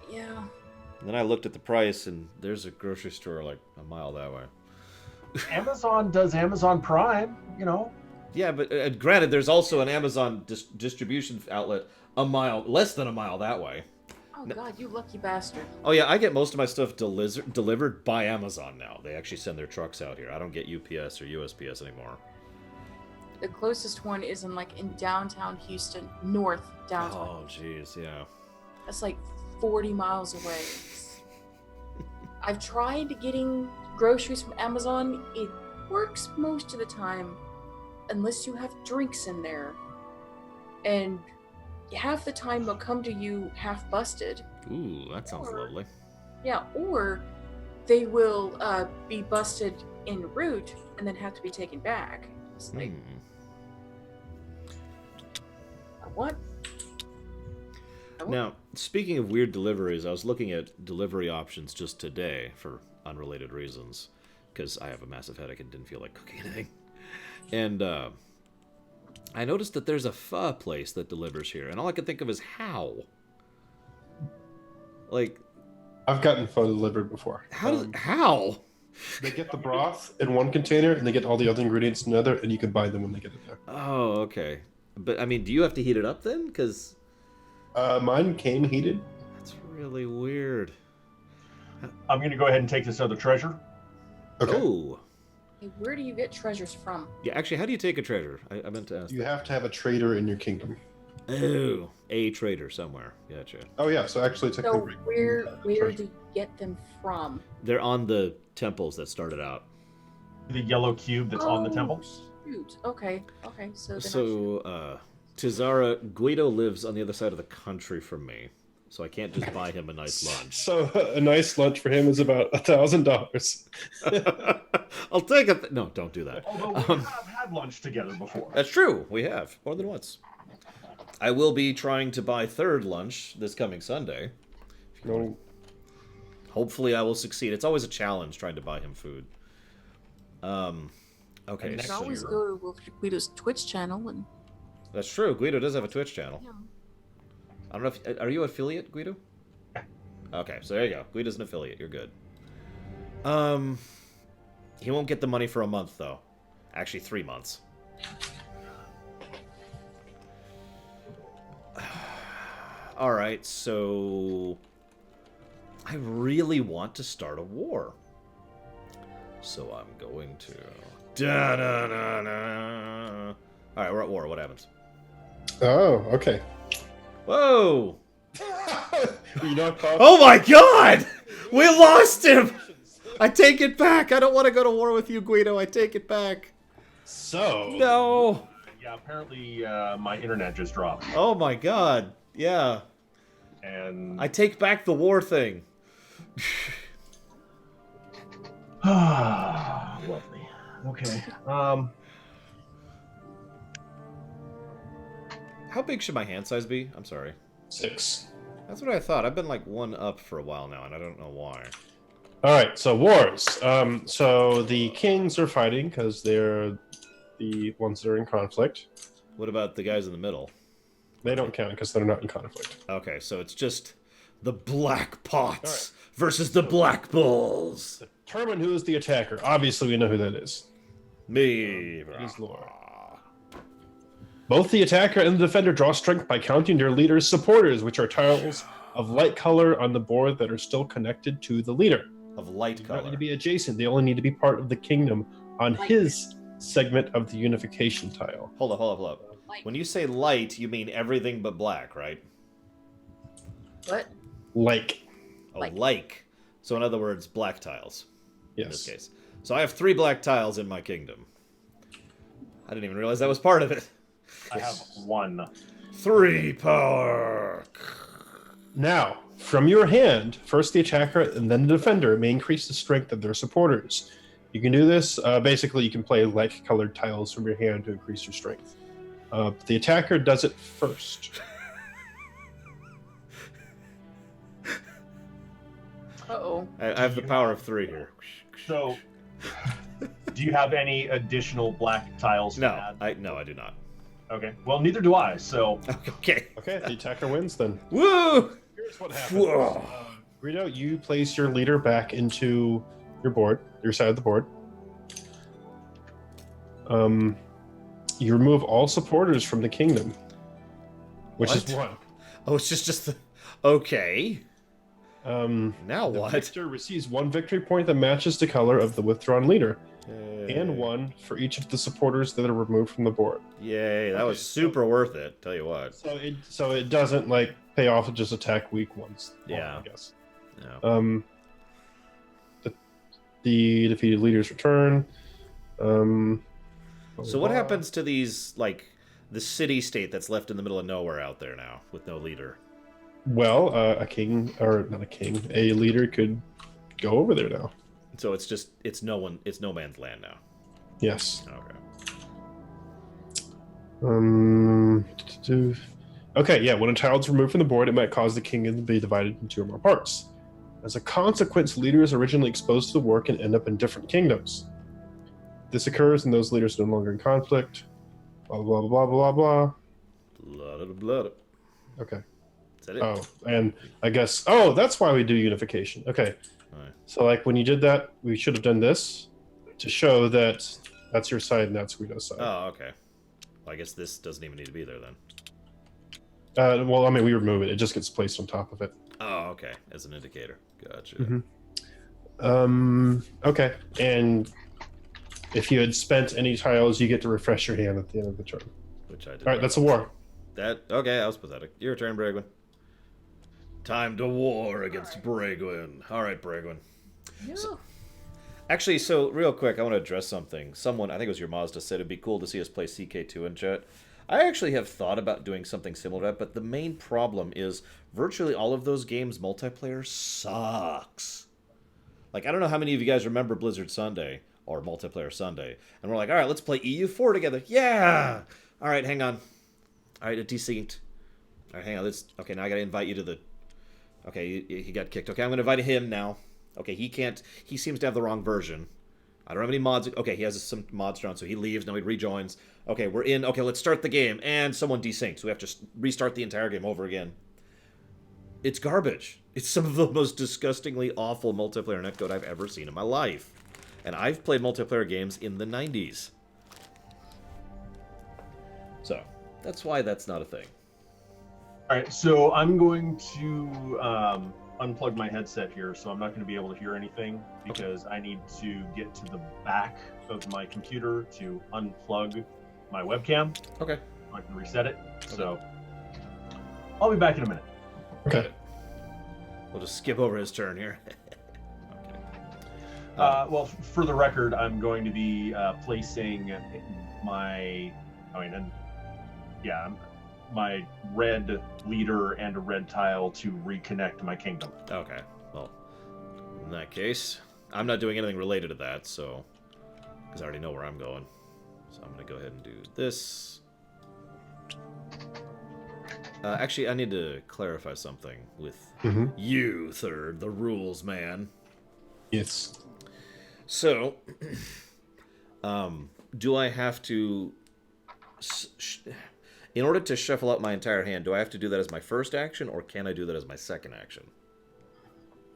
Yeah. And then I looked at the price, and there's a grocery store like a mile that way. Amazon does Amazon Prime, you know. Yeah, but granted, there's also an Amazon distribution outlet less than a mile that way. Oh God, you lucky bastard. Oh yeah, I get most of my stuff delivered by Amazon now. They actually send their trucks out here. I don't get UPS or USPS anymore. The closest one is in downtown Houston, north downtown. Oh jeez, yeah. That's like 40 miles away. I've tried getting groceries from Amazon. It works most of the time, unless you have drinks in there. And half the time they'll come to you half busted. Ooh, that sounds lovely. Yeah, or they will be busted en route and then have to be taken back. It's like, what? Now, speaking of weird deliveries, I was looking at delivery options just today for unrelated reasons, because I have a massive headache and didn't feel like cooking anything. And I noticed that there's a pho place that delivers here, and all I could think of is how. Like, I've gotten pho delivered before. How? They get the broth in one container, and they get all the other ingredients in another, and you can buy them when they get it there. Oh, okay. But I mean, do you have to heat it up then? Because mine came heated. that's really weird. I'm going to go ahead and take this other treasure. Okay. Oh. Hey, where do you get treasures from? Yeah, actually, how do you take a treasure? I meant to ask. You have to have a trader in your kingdom. Oh, a trader somewhere. Gotcha. Oh yeah, so actually So technically, where treasure. do you get them from? They're on the temples that started out. The yellow cube that's on the temple. Shoot. Okay. So then So, Tizara, Guido lives on the other side of the country from me, so I can't just buy him a nice lunch. So a nice lunch for him is about $1,000. I'll take it. No, don't do that. Although we have had lunch together before. That's true. We have more than once. I will be trying to buy third lunch this coming Sunday. No, Hopefully, I will succeed. It's always a challenge trying to buy him food. Okay. you next can always year. go to Guido's Twitch channel and. That's true. Guido does have a Twitch channel. Yeah. I don't know if... Are you affiliate, Guido? Okay, so there you go. Guido's an affiliate. You're good. He won't get the money for a month, though. Actually, 3 months. Alright, so... I really want to start a war. So I'm going to... Da-na-na-na. Alright, we're at war. What happens? Oh, okay. Whoa! You knocked off. Oh my god! We lost him! I take it back! I don't want to go to war with you, Guido. I take it back. So. No! Yeah, apparently my internet just dropped. Oh my god. Yeah. And I take back the war thing. lovely. Okay. How big should my hand size be? I'm sorry. 6. That's what I thought. I've been like 1 up for a while now, and I don't know why. All right. So wars. So the kings are fighting because they're the ones that are in conflict. What about the guys in the middle? They don't count because they're not in conflict. Okay, so it's just the Black Pots versus the Black Bulls. Determine who is the attacker. Obviously, we know who that is. Me. It is Laura. Both the attacker and the defender draw strength by counting their leader's supporters, which are tiles of light color on the board that are still connected to the leader. Of light They don't need color. to be adjacent. They only need to be part of the kingdom on his segment of the unification tile. Hold up. Like, When you say light, you mean everything but black, right? what? Like, Oh, Like. like. So in other words, black tiles. In this yes. case. So I have 3 black tiles in my kingdom. I didn't even realize that was part of it. I have 1. 3 power. Now, from your hand, first the attacker and then the defender may increase the strength of their supporters. You can do this. Basically, you can play light-colored tiles from your hand to increase your strength. The attacker does it first. Uh-oh. I have the power of 3 here. So, do you have any additional black tiles to No, add? I do not. Okay. Well, neither do I. So, Okay. Okay, the attacker wins then. Woo! Here's what happens. Whoa. Guido, you place your leader back into your board, your side of the board. You remove all supporters from the kingdom, which is What? 1. Oh, it's just the... Okay. Now The what? victor receives 1 victory point that matches the color of the withdrawn leader, and 1 for each of the supporters that are removed from the board. Yay, that was super worth it. Tell you what. So it doesn't like pay off to just attack weak ones. Yeah. I guess. No. The defeated leaders return. So what happens to these, like, the city-state that's left in the middle of nowhere out there now with no leader? Well, a king, or not a king, a leader could go over there now. So it's no man's land now. Yes. Okay. Okay, yeah, when a tile is removed from the board, it might cause the kingdom to be divided into 2 or more parts. As a consequence, leaders originally exposed to the war can end up in different kingdoms. This occurs when those leaders are no longer in conflict. Blah, blah, blah, blah, blah, blah. Blah. Okay. Is that it? Oh, and I guess... Oh, that's why we do unification. Okay. Alright. So, like, when you did that, we should have done this to show that that's your side and that's Guido's side. Oh, okay. Well, I guess this doesn't even need to be there then. Well, I mean, we remove it. It just gets placed on top of it. Oh, okay. As an indicator. Gotcha. Mhm. Okay. And if you had spent any tiles, you get to refresh your hand at the end of the turn. Which I did. All right, that's a war. Okay, that was pathetic. Your turn, Bragwin. Time to war against Bragwin. All right, Bragwin. Yeah. Actually, so real quick, I want to address something. Someone, I think it was your Mazda, said it'd be cool to see us play CK2 in chat. I actually have thought about doing something similar to that, but the main problem is virtually all of those games multiplayer sucks. Like, I don't know how many of you guys remember Blizzard Sunday or Multiplayer Sunday, and we're like, all right, let's play EU4 together. Yeah. All right, hang on. All right, it desynced. All right, hang on. Okay, now I gotta invite you to the. Okay, he got kicked. Okay, I'm gonna invite him now. Okay, he can't. He seems to have the wrong version. I don't have any mods. Okay, he has some mods drawn, so he leaves. Now he rejoins. Okay, we're in. Okay, let's start the game. And someone desyncs. We have to restart the entire game over again. It's garbage. It's some of the most disgustingly awful multiplayer netcode I've ever seen in my life. And I've played multiplayer games in the 90s. So, that's why that's not a thing. all right. So I'm going to unplug my headset here, so I'm not going to be able to hear anything because I need to get to the back of my computer to unplug my webcam. Okay. I can reset it. So I'll be back in a minute. Okay. We'll just skip over his turn here. Well, for the record, I'm going to be placing my red leader and a red tile to reconnect my kingdom. Okay. Well, in that case, I'm not doing anything related to that, so because I already know where I'm going. So I'm going to go ahead and do this. Actually, I need to clarify something with you, Third, the rules man. Yes. So, do I have to... In order to shuffle out my entire hand, do I have to do that as my first action, or can I do that as my second action?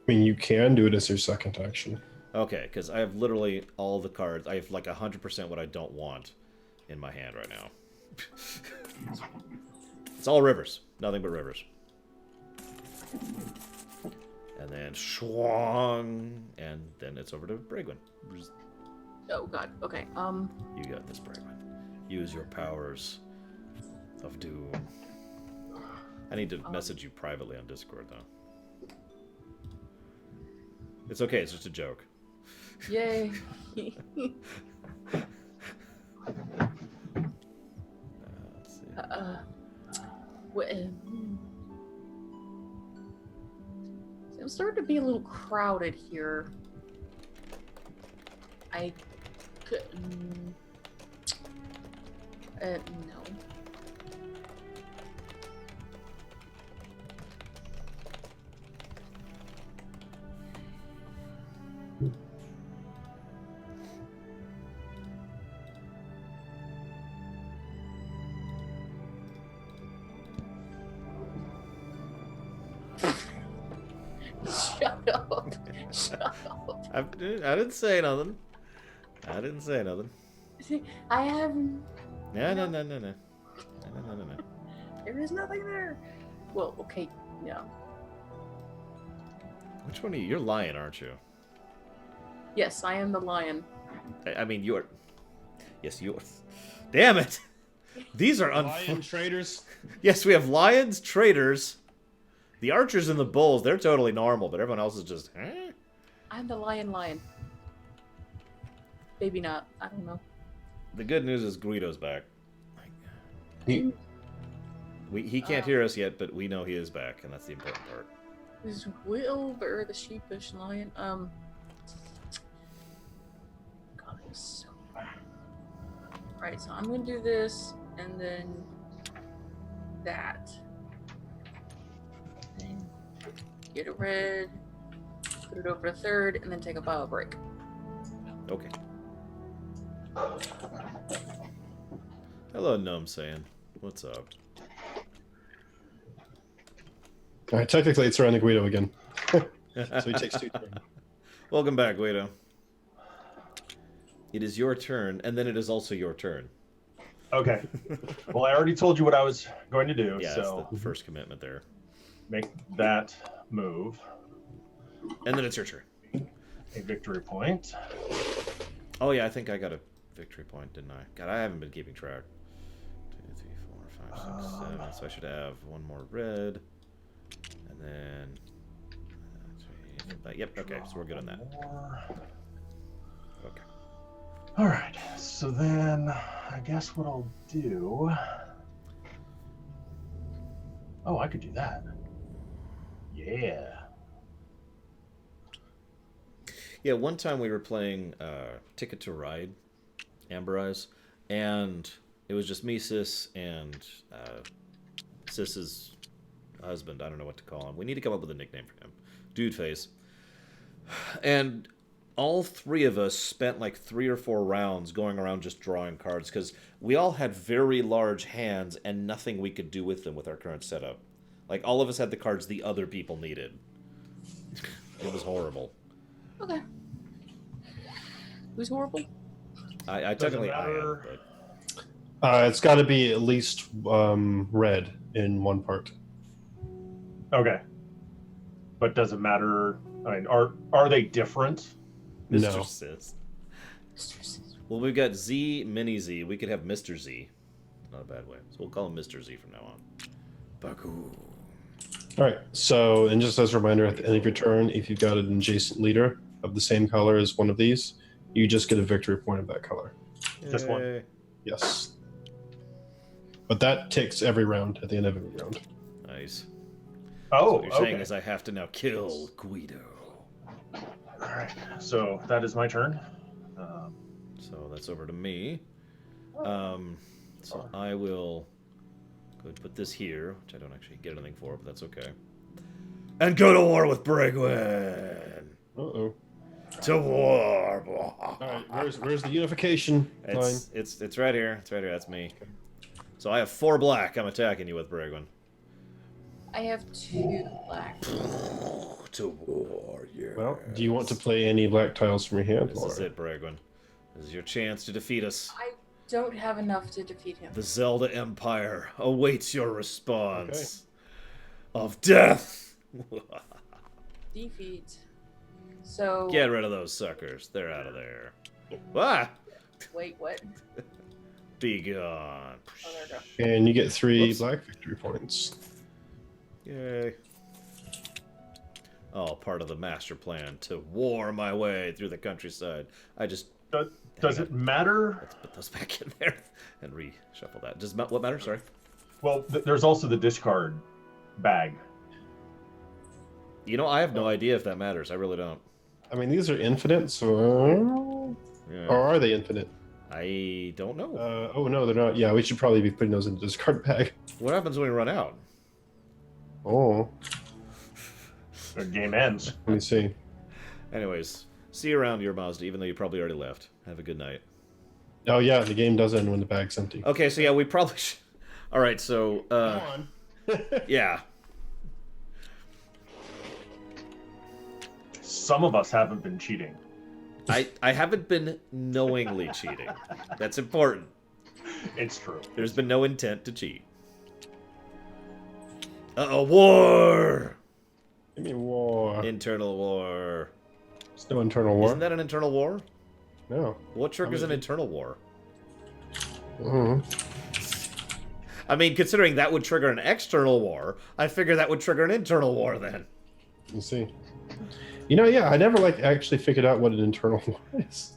I mean, you can do it as your second action. Okay, because I have literally all the cards. I have like 100% what I don't want in my hand right now. It's all rivers. Nothing but rivers. And then Schwang, and then it's over to Bragwin. Oh god. Okay. You got this, Bragwin. Use your powers of doom. I need to message you privately on Discord, though. It's okay. It's just a joke. Yay. Let's see. I'm starting to be a little crowded here. I could. No. Shut up. Shut up. I didn't say nothing. I didn't say nothing. I haven't. No. There is nothing there. Well, okay, no. Which one are you? You're lying, aren't you? Yes, I am the lion. I mean, you're... Yes, you're... Damn it! These are Lion traders. Yes, we have lions, traders. The archers and the bulls, they're totally normal, but everyone else is just... Eh? I'm the lion. Maybe not. I don't know. The good news is Guido's back. He- He can't hear us yet, but we know he is back, and that's the important part. Is Wilbur the sheepish lion? God, it was so bad. Right, so I'm gonna do this, and then that. Then get a red, put it over to third, and then take a bio break. Okay. Hello, Gnome saying. What's up? All right, technically it's around the Guido again. So he takes 2 turns. Welcome back, Guido. It is your turn, and then it is also your turn. Okay. Well, I already told you what I was going to do, Yeah, so that's the first commitment there. make that move. And then it's your turn. A victory point. Oh, yeah, I think I got a victory point, didn't I? God, I haven't been keeping track. 2, 3, 4, 5, 6, 7. So I should have one more red. And then... 3, 4, yep, okay, so we're good on that. Okay. All right. So then I guess what I'll do... Oh, I could do that. Yeah. Yeah, one time we were playing Ticket to Ride, Amber Eyes, and it was just me, Sis, and Sis's husband. I don't know what to call him. We need to come up with a nickname for him. Dude Face. And all 3 of us spent like 3 or 4 rounds going around just drawing cards because we all had very large hands and nothing we could do with them with our current setup. Like, all of us had the cards the other people needed. It was horrible. Okay. Who's horrible? I technically I am, but... It's got to be at least red in one part. Okay. But does it matter? I mean, are they different? Mr. No. Sis. Mr. Sis. Well, we've got Z, Mini Z. We could have Mr. Z. Not a bad way. So we'll call him Mr. Z from now on. Baku. All right. So, and just as a reminder, at the end of your turn, if you've got an adjacent leader of the same color as one of these, you just get a victory point of that color. Just one. Yay. Yes. But that ticks every round at the end of every round. Nice. Oh, So what you're saying okay. is I have to now kill Guido. All right. So that is my turn. So that's over to me. So I will go ahead and put this here, which I don't actually get anything for, but that's okay. And go to war with Brigwin. Uh-oh. To war. All right. Where's the unification line? It's right here. It's right here. That's me. So I have 4 black. I'm attacking you with Brigwin. I have 2 black. To war, yeah. Well, do you want to play any black tiles from your hand? This is it, Brigwin. This is your chance to defeat us. I don't have enough to defeat him. The Zelda Empire awaits your response of death. Defeat. So. Get rid of those suckers. They're out of there. Ah! Wait, what? Be gone. Oh, there we go. And you get 3 Whoops. black victory points. Yay. Oh, part of the master plan to war my way through the countryside. I just... Does it matter? Let's put those back in there and reshuffle that. Does what matter? Sorry. Well, there's also the discard bag. You know, I have no idea if that matters. I really don't. I mean, these are infinite, so... Yeah. Or are they infinite? I don't know. Oh, no, they're not. Yeah, we should probably be putting those in the discard bag. What happens when we run out? Oh, The game ends. let me see. Anyways, see you around your Mazda, even though you probably already left. Have a good night. Oh, yeah, the game does end when the bag's empty. Okay, so yeah, we probably should... All right, so... Come on. yeah. Some of us haven't been cheating. I haven't been knowingly cheating. That's important. It's true. There's been no intent to cheat. Uh-oh, war! Give me war. Internal war. There's no internal war. Isn't that an internal war? No. What triggers I mean- an internal war? Mhm. I mean, considering that would trigger an external war, I figure that would trigger an internal war then. You see. You know, yeah, I never actually figured out what an internal war is.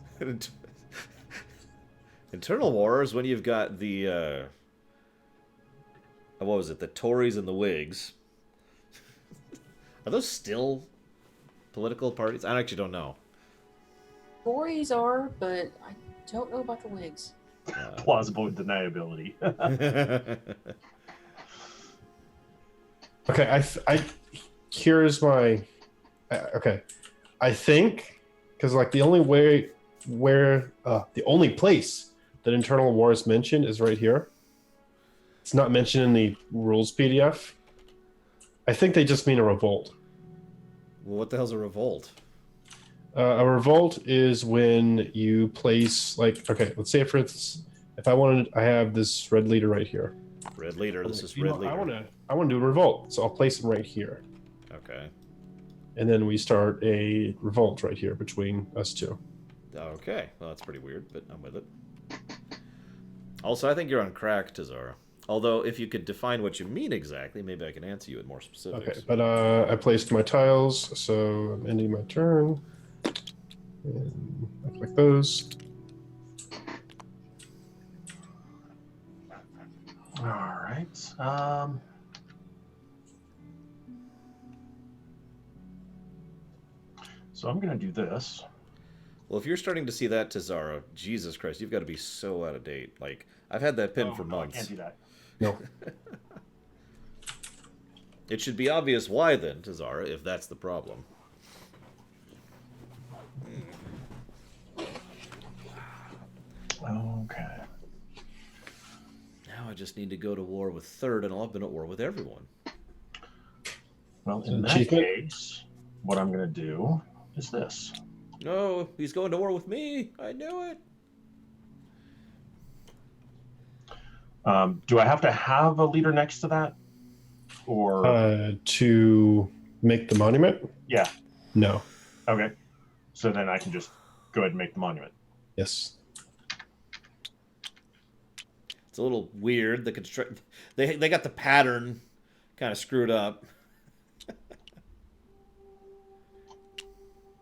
Internal war is when you've got the what was it? The Tories and the Whigs. Are those still political parties? I actually don't know. Tories are, but I don't know about the Whigs. Plausible deniability. Okay, here's my. Okay, I think because the only way where the only place that internal war is mentioned is right here. It's not mentioned in the rules PDF. I think they just mean a revolt. Well, what the hell's a revolt? A revolt is when you place okay, let's say for instance, if I have this red leader right here. Red leader. This is You know, red leader. I want to do a revolt, so I'll place him right here, Okay. and then we start a revolt right here between us two. Okay. Well, that's pretty weird, but I'm with it. Also, I think you're on crack, Tazara. Although, if you could define what you mean exactly, maybe I can answer you in more specifics. Okay, but I placed my tiles, so I'm ending my turn. And I click those. All right. So I'm going to do this. Well, if you're starting to see that, Tazara, Jesus Christ, you've got to be so out of date. Like, I've had that pin for No, I months. can't do that. No. It should be obvious why then, Tazara, if that's the problem. Okay. Now I just need to go to war with Third, and I'll have been at war with everyone. Well, in that Achievement? case, what I'm going to do is this. No, he's going to war with me. I knew it. Do I have to have a leader next to that? Or To Make the monument? Yeah. No. Okay. So then I can just go ahead and make the monument. Yes. It's a little weird. The construct they got the pattern kind of screwed up. It's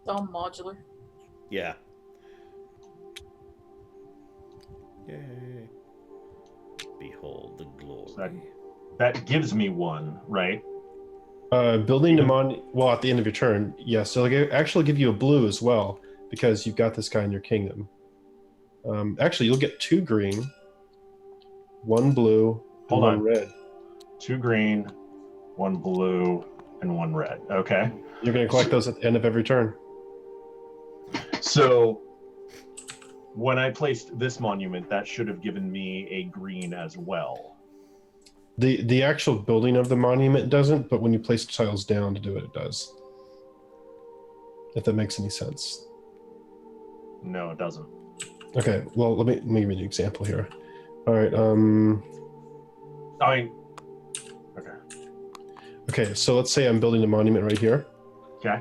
all modular. Yeah. Yay. Behold the glory. That gives me one, right? Building the well, at the end of your turn, yes. So it'll actually give you a blue as well because you've got this guy in your kingdom. Actually, you'll get 2 green, 1 blue, and Hold 1 on. red. 2 green, 1 blue, and 1 red. Okay. You're going to collect those at the end of every turn. So when I placed this monument, that should have given me a green as well. The actual building of the monument doesn't, but when you place the tiles down to do it, it does. If that makes any sense. No, it doesn't. Okay, well, let me give you an example here. All right. Okay. Okay, so let's say I'm building a monument right here. Okay.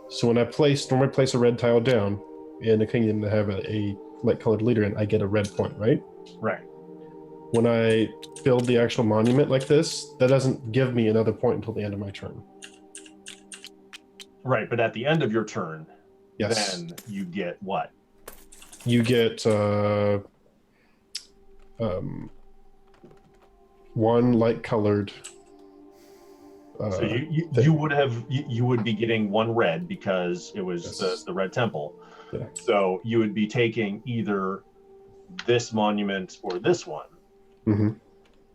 So when I place a red tile down in a kingdom that have a light-colored leader in, I get a red point, right? Right. When I build the actual monument like this, that doesn't give me another point until the end of my turn. Right, but at the end of your turn, Yes. then you get what? You get 1 light-colored. So you would be getting 1 red because it was Yes. the red temple. Yeah. So you would be taking either this monument or this one. Mm-hmm.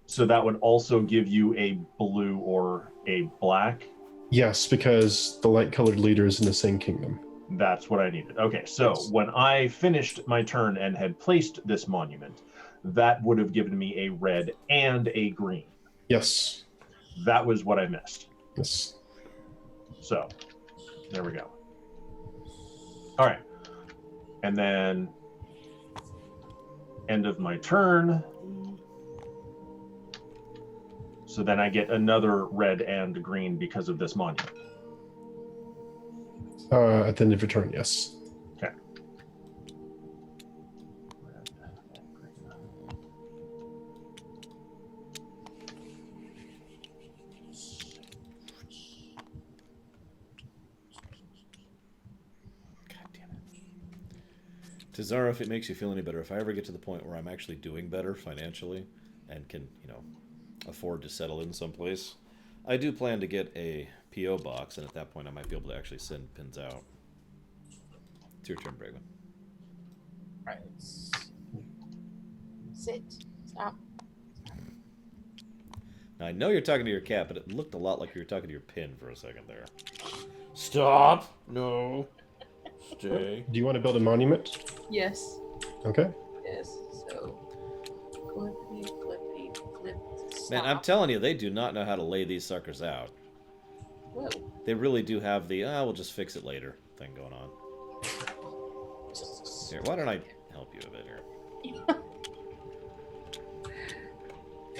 So that would also give you a blue or a black. Yes, because the light-colored leader is in the same kingdom. That's what I needed. Okay, so Yes. when I finished my turn and had placed this monument, that would have given me a red and a green. Yes. That was what I missed. Yes. So there we go. All right. And then end of my turn. So then I get another red and green because of this monument. At the end of your turn, yes. Okay. God damn it. Tazara, if it makes you feel any better, if I ever get to the point where I'm actually doing better financially and can, afford to settle in someplace, I do plan to get a P.O. box, and at that point I might be able to actually send pins out. It's your turn, Bregman. Right. Sit. Stop. Now, I know you're talking to your cat, but it looked a lot like you were talking to your pin for a second there. Stop! No. Stay. Do you want to build a monument? Yes. Okay. Yes. So flippity, flippity, flip. Stop. Man, I'm telling you, they do not know how to lay these suckers out. Whoa. They really do have the, we'll just fix it later thing going on. Here, why don't I help you a bit here?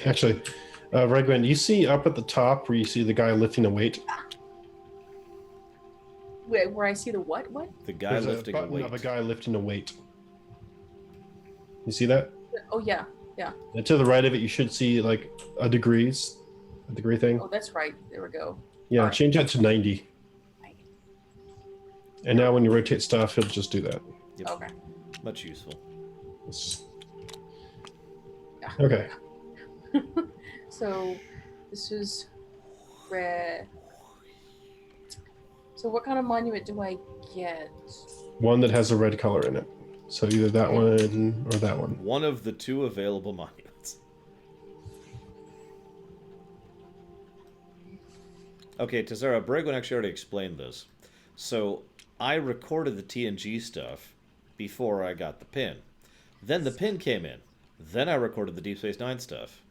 Actually, Regman, you see up at the top where you see the guy lifting a weight? Wait, where I see the what? What? The guy There's lifting a a button weight. of a guy lifting a weight. You see that? Oh yeah, yeah. And to the right of it, you should see like a degree thing. Oh, that's right. There we go. Yeah, Alright. change that to 90. And now when you rotate stuff, it'll just do that. Yep. Okay. Much useful. It's- Yeah. Okay. So this is red. So what kind of monument do I get? One that has a red color in it. So either that one or that one. One of the 2 available monuments. Okay, Tazara, Bregwin actually already explained this. So I recorded the TNG stuff before I got the pin. Then the pin came in. Then I recorded the Deep Space Nine stuff.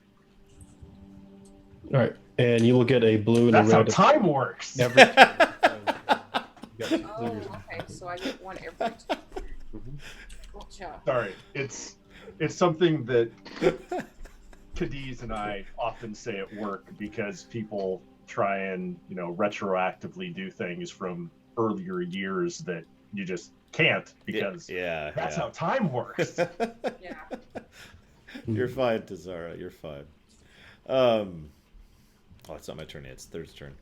All right. And you will get a blue and That's a how red time works. every turn. Oh, okay. So I get one every time. Gotcha. Sorry, it's something that Cadiz and I often say at work because people try and retroactively do things from earlier years that you just can't because that's how time works. Yeah. You're fine, Tazara. You're fine. Oh, it's not my turn yet. It's Third's turn.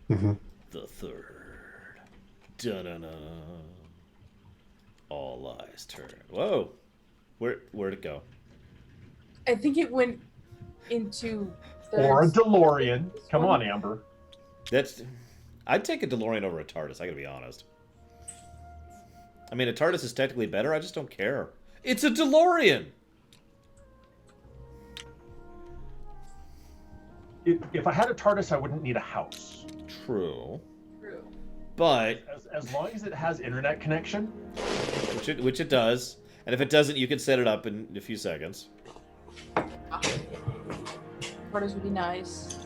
Mm-hmm. The third. Dun-dun-dun. All eyes turn. Whoa. Where'd it go? I think it went into. Or a DeLorean. This Come one? on, Amber. I'd take a DeLorean over a TARDIS, I gotta be honest. I mean, a TARDIS is technically better, I just don't care. It's a DeLorean! If I had a TARDIS, I wouldn't need a house. True. True. But, As long as it has internet connection. which it does, and if it doesn't, you can set it up in a few seconds. TARDIS would be nice.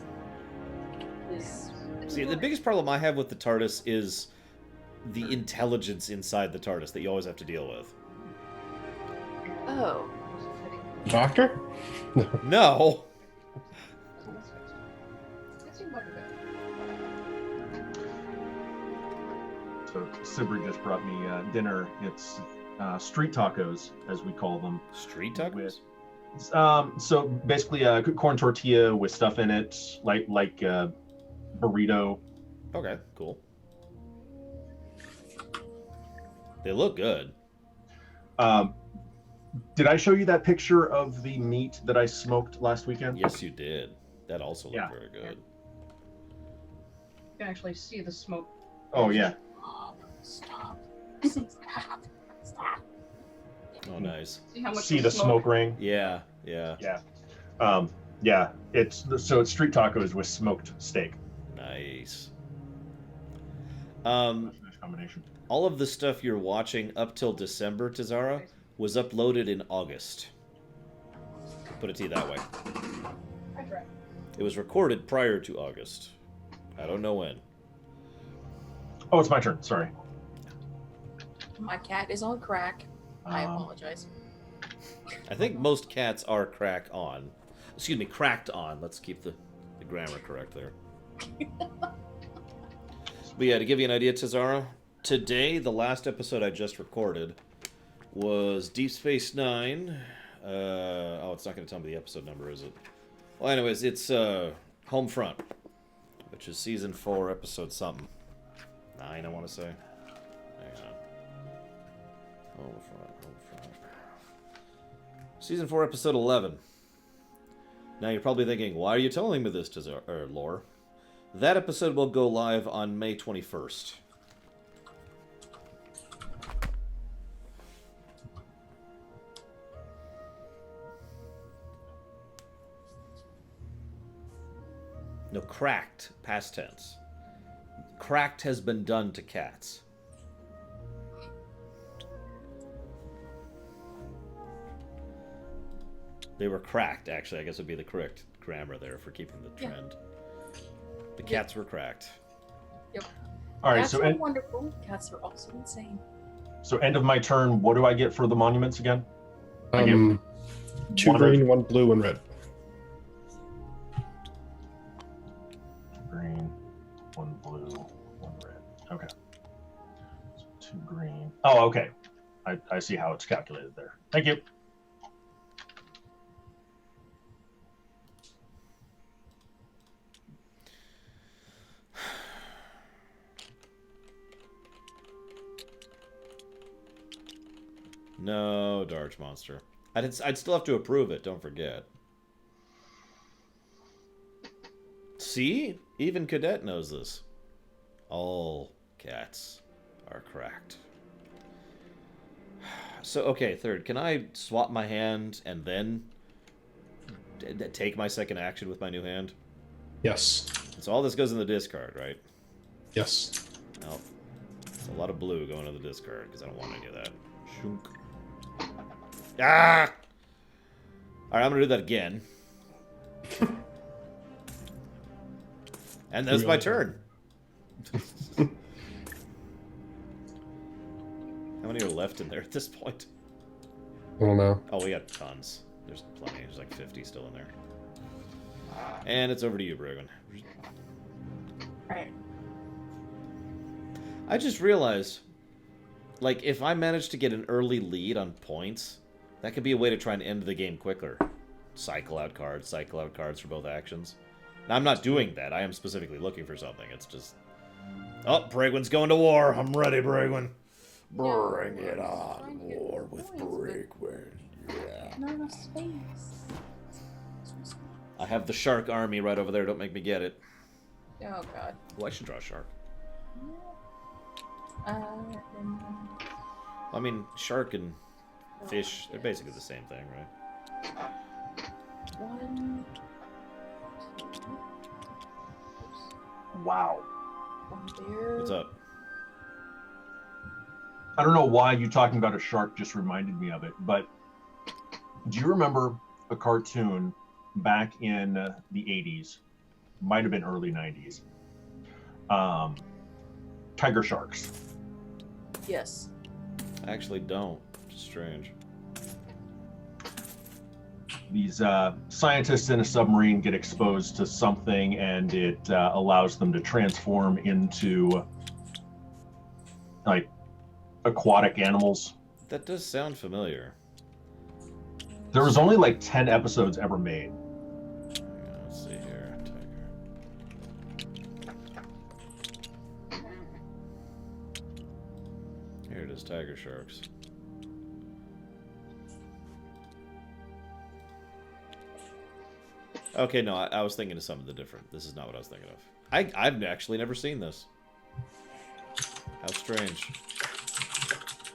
See, the biggest problem I have with the TARDIS is the intelligence inside the TARDIS that you always have to deal with. Oh. Doctor? No! So Sibri just brought me dinner. It's street tacos, as we call them. Street tacos? So basically a corn tortilla with stuff in it, like burrito. Okay, cool. They look good. Did I show you that picture of the meat that I smoked last weekend? Yes, you did. That also looked Yeah. very good. You can actually see the smoke. Oh yeah. Stop. Stop. Stop. Oh, nice. See how much See the smoke ring? Yeah, yeah. Yeah. Yeah. It's street tacos with smoked steak. Nice. Nice combination. All of the stuff you're watching up till December, Tazara, was uploaded in August. Put it to you that way. It was recorded prior to August. I don't know when. Oh, it's my turn. Sorry. My cat is on crack. I apologize. I think most cats are cracked on. Let's keep the grammar correct there. But yeah, to give you an idea, Tazara, today, the last episode I just recorded was Deep Space Nine. It's not going to tell me the episode number, is it? Well, anyways, it's Homefront, which is season 4, episode something. 9, I want to say. Hang on. Homefront. Season 4, episode 11. Now you're probably thinking, why are you telling me this, Lore? That episode will go live on May 21st. No, cracked, past tense. Cracked has been done to cats. They were cracked, actually, I guess would be the correct grammar there for keeping the trend. The cats were cracked. Yep. All right. Cats So are wonderful. Cats are also insane. So end of my turn. What do I get for the monuments again? I get 2 one green, of- 1 blue, 1 red. Green, 1 blue, 1 red. Okay. So 2 green. Oh, okay. I see how it's calculated there. Thank you. No, Darch Monster. I'd still have to approve it, don't forget. See? Even Cadet knows this. All cats are cracked. So, okay, third, can I swap my hand and then take my second action with my new hand? Yes. So all this goes in the discard, right? Yes. Well, it's a lot of blue going to the discard, because I don't want any of that. Shunk. Ah! Alright, I'm going to do that again. And that's my turn. How many are left in there at this point? I don't know. Oh, we got tons. There's plenty. There's like 50 still in there. And it's over to you, Brogan. Right. I just realized, like, if I manage to get an early lead on points, that could be a way to try and end the game quicker. Cycle out cards for both actions. Now, I'm not doing that. I am specifically looking for something. It's just... Oh, Bragwin's going to war. I'm ready, Bragwin. Bring it on. War with Bragwin. Yeah. Not enough space. I have the shark army right over there. Don't make me get it. Oh god. Oh, I should draw a shark. Then, I mean, shark and fish, they're basically the same thing, right? 1, 2, Wow. 1 there. What's up? I don't know why you talking about a shark just reminded me of it, but do you remember a cartoon back in the 80s? Might have been early 90s. Tiger sharks. Yes. I actually don't. Which is strange. These scientists in a submarine get exposed to something, and it allows them to transform into like aquatic animals. That does sound familiar. There was only like 10 episodes ever made. Yeah, let's see here. Tiger. Here it is, tiger sharks. Okay, no, I was thinking of something different. This is not what I was thinking of. I've actually never seen this. How strange.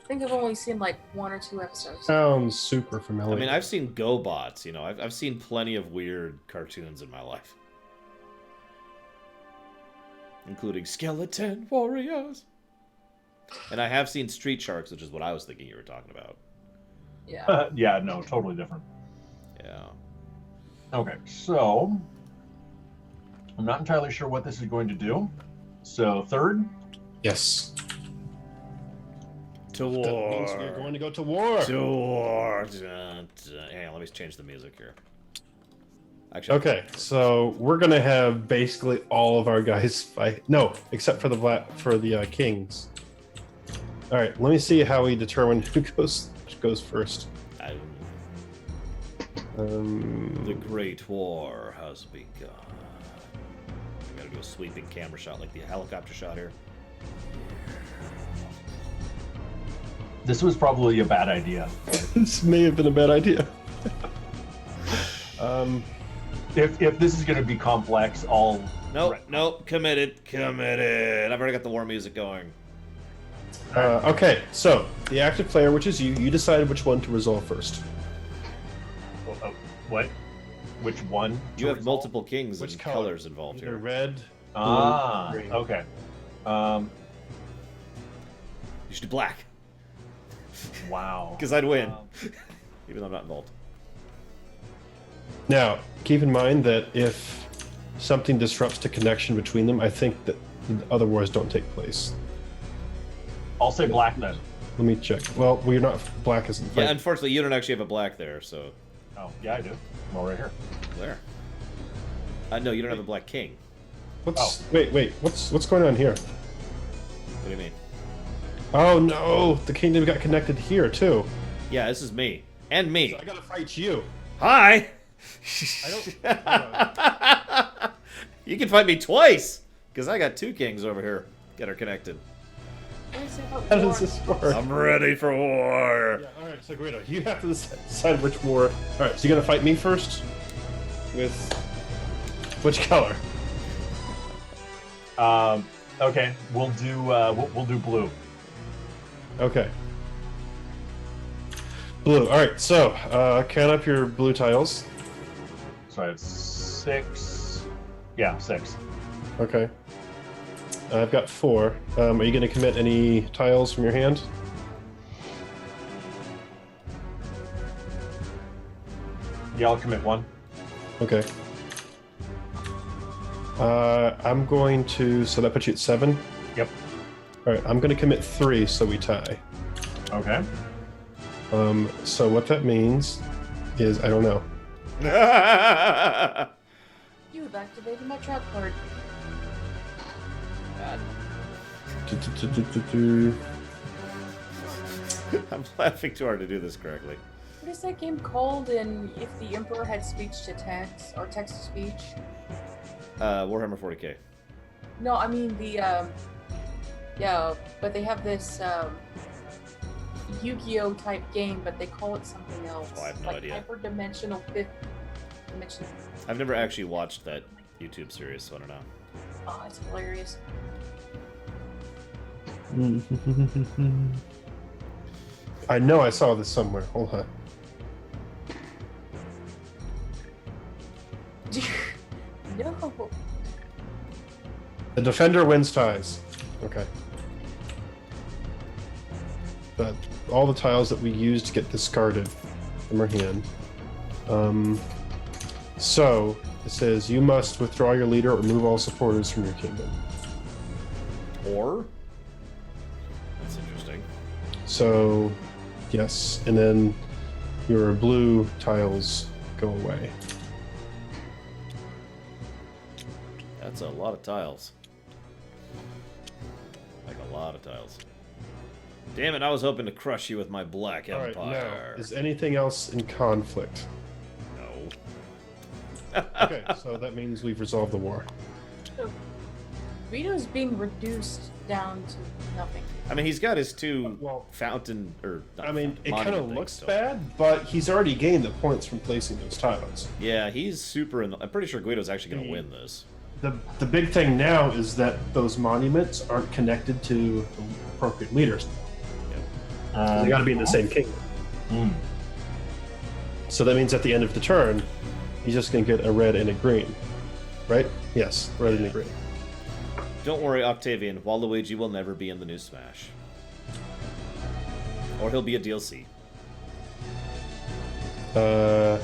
I think I've only seen like 1 or 2 episodes. Sounds super familiar. I mean, I've seen GoBots, you know. I've seen plenty of weird cartoons in my life. Including Skeleton Warriors. And I have seen Street Sharks, which is what I was thinking you were talking about. Yeah. Yeah, no, totally different. Yeah. Okay, so I'm not entirely sure what this is going to do. So third, yes. To That means war. we're going to go to war. To war. Hang on, let me change the music here. Actually, Okay, so we're gonna have basically all of our guys fight. No, except for the kings. All right, let me see how we determine who goes first. The Great War has begun. I gotta do a sweeping camera shot like the helicopter shot here. this was probably a bad idea. This may have been a bad idea. If this is going to be complex, I'll... Nope, committed. I've already got the war music going. Okay, so the active player, which is you decided which one to resolve first. What? Which one? You have multiple kings Which and color? colors involved Either here. red. Ah, blue, green. okay. You should do black, Wow. because I'd win, even though I'm not involved. Now, keep in mind that if something disrupts the connection between them, I think that the other wars don't take place. I'll say black then. Let me check. Well, we're not. Black isn't. Yeah, unfortunately, you don't actually have a black there, so Oh, yeah, I do. I'm all right here. where? No, you don't have a black king. What's? Wait. What's going on here? What do you mean? Oh no! The kingdom got connected here too. Yeah, this is me and me. So I gotta fight you. Hi. I don't. You can fight me twice, because I got 2 kings over here that are connected. What is it about How war? does this work? I'm ready for war. Yeah, all right, so Guido, you have to decide which war. All right, so you're gonna fight me first. With which color? Okay, we'll do blue. Okay. Blue. All right, so count up your blue tiles. So I have 6. Yeah, 6. Okay. I've got 4. Are you gonna commit any tiles from your hand? Yeah, I'll commit 1. Okay. I'm going to. So that puts you at 7. Yep. All right. I'm going to commit 3, so we tie. Okay. So what that means is I don't know. You have activated my trap card. bad. I'm laughing too hard to do this correctly. What is that game called in if the Emperor had speech to text or text to speech? Warhammer 40k. No, I mean the yeah, but they have this Yu-Gi-Oh type game, but they call it something else. Oh, I have no like idea. Hyperdimensional fifth dimension. I've never actually watched that YouTube series, so I don't know. Oh, it's hilarious. I know I saw this somewhere. Hold on. No. The defender wins ties. Okay. But all the tiles that we used get discarded from our hand. So it says you must withdraw your leader or remove all supporters from your kingdom. Or? That's interesting. So, yes, and then your blue tiles go away. That's a lot of tiles. Like a lot of tiles. Damn it, I was hoping to crush you with my Black All right, Empire. now, is anything else in conflict? No. Okay, so that means we've resolved the war. So, Vito's being reduced down to nothing. I mean, he's got his two Well, fountain, or... not I mean, fountain, it kind of monument looks things, so- bad, but he's already gained the points from placing those tiles. Yeah, he's super... I'm pretty sure Guido's actually going to win this. The big thing now is that those monuments aren't connected to the appropriate leaders. They got to be in the same kingdom. So that means at the end of the turn, he's just going to get a red and a green. Right? Yes, red and a green. Don't worry, Octavian. Waluigi will never be in the new Smash. Or he'll be a DLC. Alright,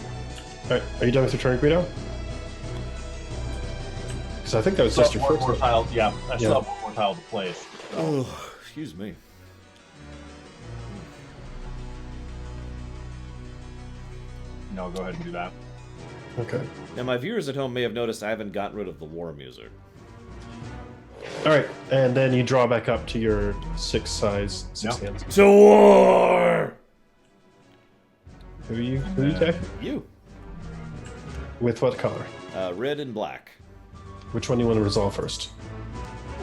are you done with your turn, Guido? Because I think that was just your one first more one. tile. Yeah, I still Yeah. have one more tile to place. Oh, excuse me. No, go ahead and do that. Okay. Now, my viewers at home may have noticed I haven't gotten rid of the war music. Alright, and then you draw back up to your six hands. To war! Who are you attacking? You. With what color? Red and black. Which one do you want to resolve first?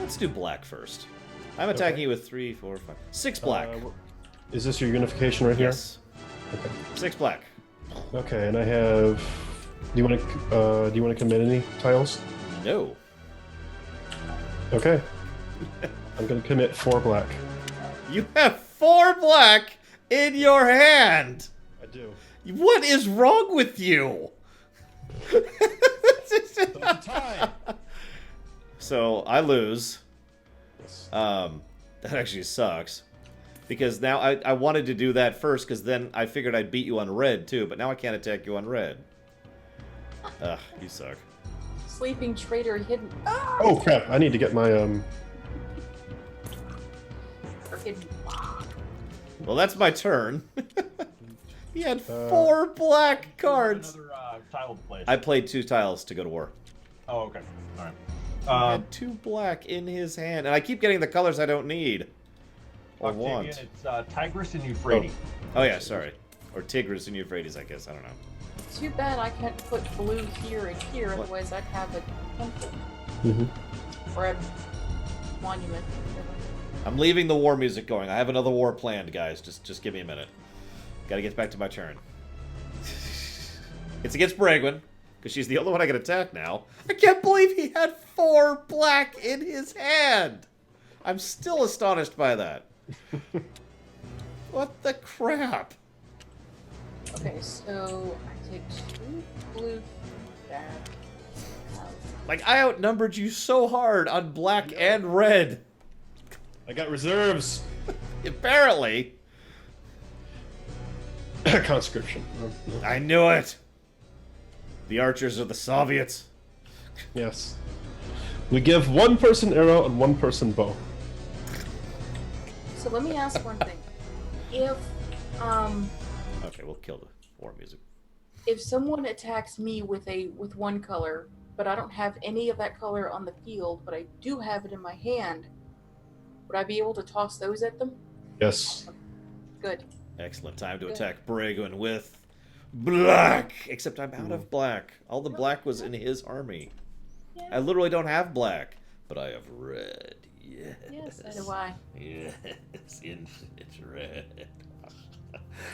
Let's do black first. I'm attacking you with 3, 4, 5, 6 black. Is this your unification right Yes. here? Okay. 6 black. Okay, and I have. Do you want to commit any tiles? No. Okay. I'm gonna commit 4 black. You have 4 black in your hand. I do. What is wrong with you? Tie. So I lose. Yes. That actually sucks. Because now I wanted to do that first, because then I figured I'd beat you on red too, but now I can't attack you on red. Ugh, you suck. Sleeping traitor hidden. Ah! Oh crap! I need to get my Or hidden. Well, that's my turn. He had Uh, 4 black cards. Another tile to place. I played 2 tiles to go to war. Oh, okay. All right. He had 2 black in his hand, and I keep getting the colors I don't need. Or Octavian, want. it's Tigris and Euphrates. Oh yeah, sorry. Or Tigris and Euphrates, I guess. I don't know. Too bad I can't put blue here and here, What? otherwise I'd have a temple. Mm-hmm. Or a monument. I'm leaving the war music going. I have another war planned, guys. Just give me a minute. Gotta get back to my turn. It's against Bragwin, because she's the only one I can attack now. I can't believe he had 4 black in his hand! I'm still astonished by that. What the crap? Okay, so I take 2 blue back. Like, I outnumbered you so hard on black and red. I got reserves. Apparently. Conscription. I knew it. The archers are the Soviets. Yes. We give 1 person arrow and 1 person bow. So let me ask one thing. If Okay, we'll kill the war music. if someone attacks me with one color, but I don't have any of that color on the field, but I do have it in my hand. Would I be able to toss those at them? Yes. Good. Excellent. Time to attack Bragon with black. Except I'm out of black. All the black was in his army. Yeah. I literally don't have black, but I have red. Yes. Yes, so do I. Yes, infinite red.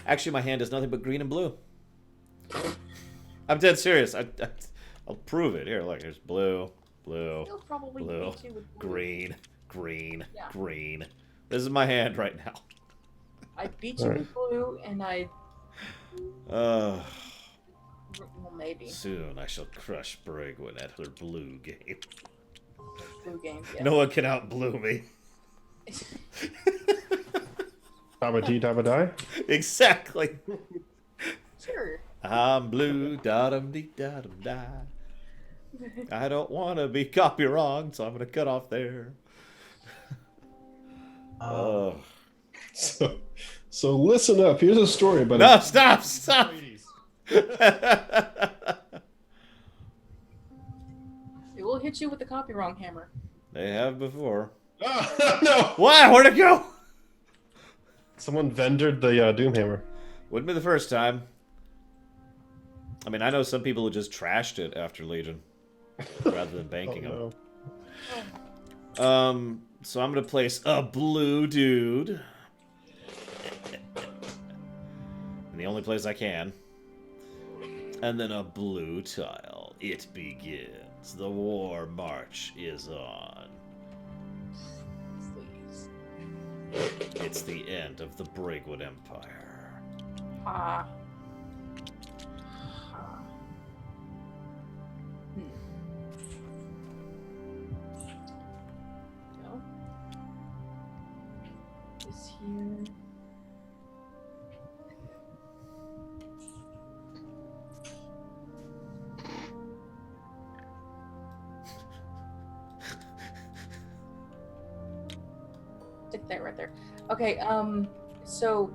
Actually, my hand is nothing but green and blue. I'm dead serious. I'll prove it. Here, look. There's blue, blue, He'll probably blue, beat you with blue. green, green, Yeah. green. This is my hand right now. I beat you with blue, and I. Uh, Well, maybe. soon I shall crush Brigwin at her blue game. Blue game, yeah. No one can outblue me. Tabba dee, tabba die. Exactly. Sure. I'm blue, da-dum dee da-dum da. I don't want to be copy wrong, so I'm going to cut off there. Oh. So listen up. Here's a story about No, stop! It will hit you with the copy wrong hammer. They have before. No! Why? Where'd it go? Someone vendored the Doomhammer. Wouldn't be the first time. I mean, I know some people who just trashed it after Legion, rather than banking them. No. So I'm gonna place a blue dude. In the only place I can. And then a blue tile. It begins. The war march is on. Please. It's the end of the Brigwood Empire. Ah. No. This here. Stick that right there. Okay, so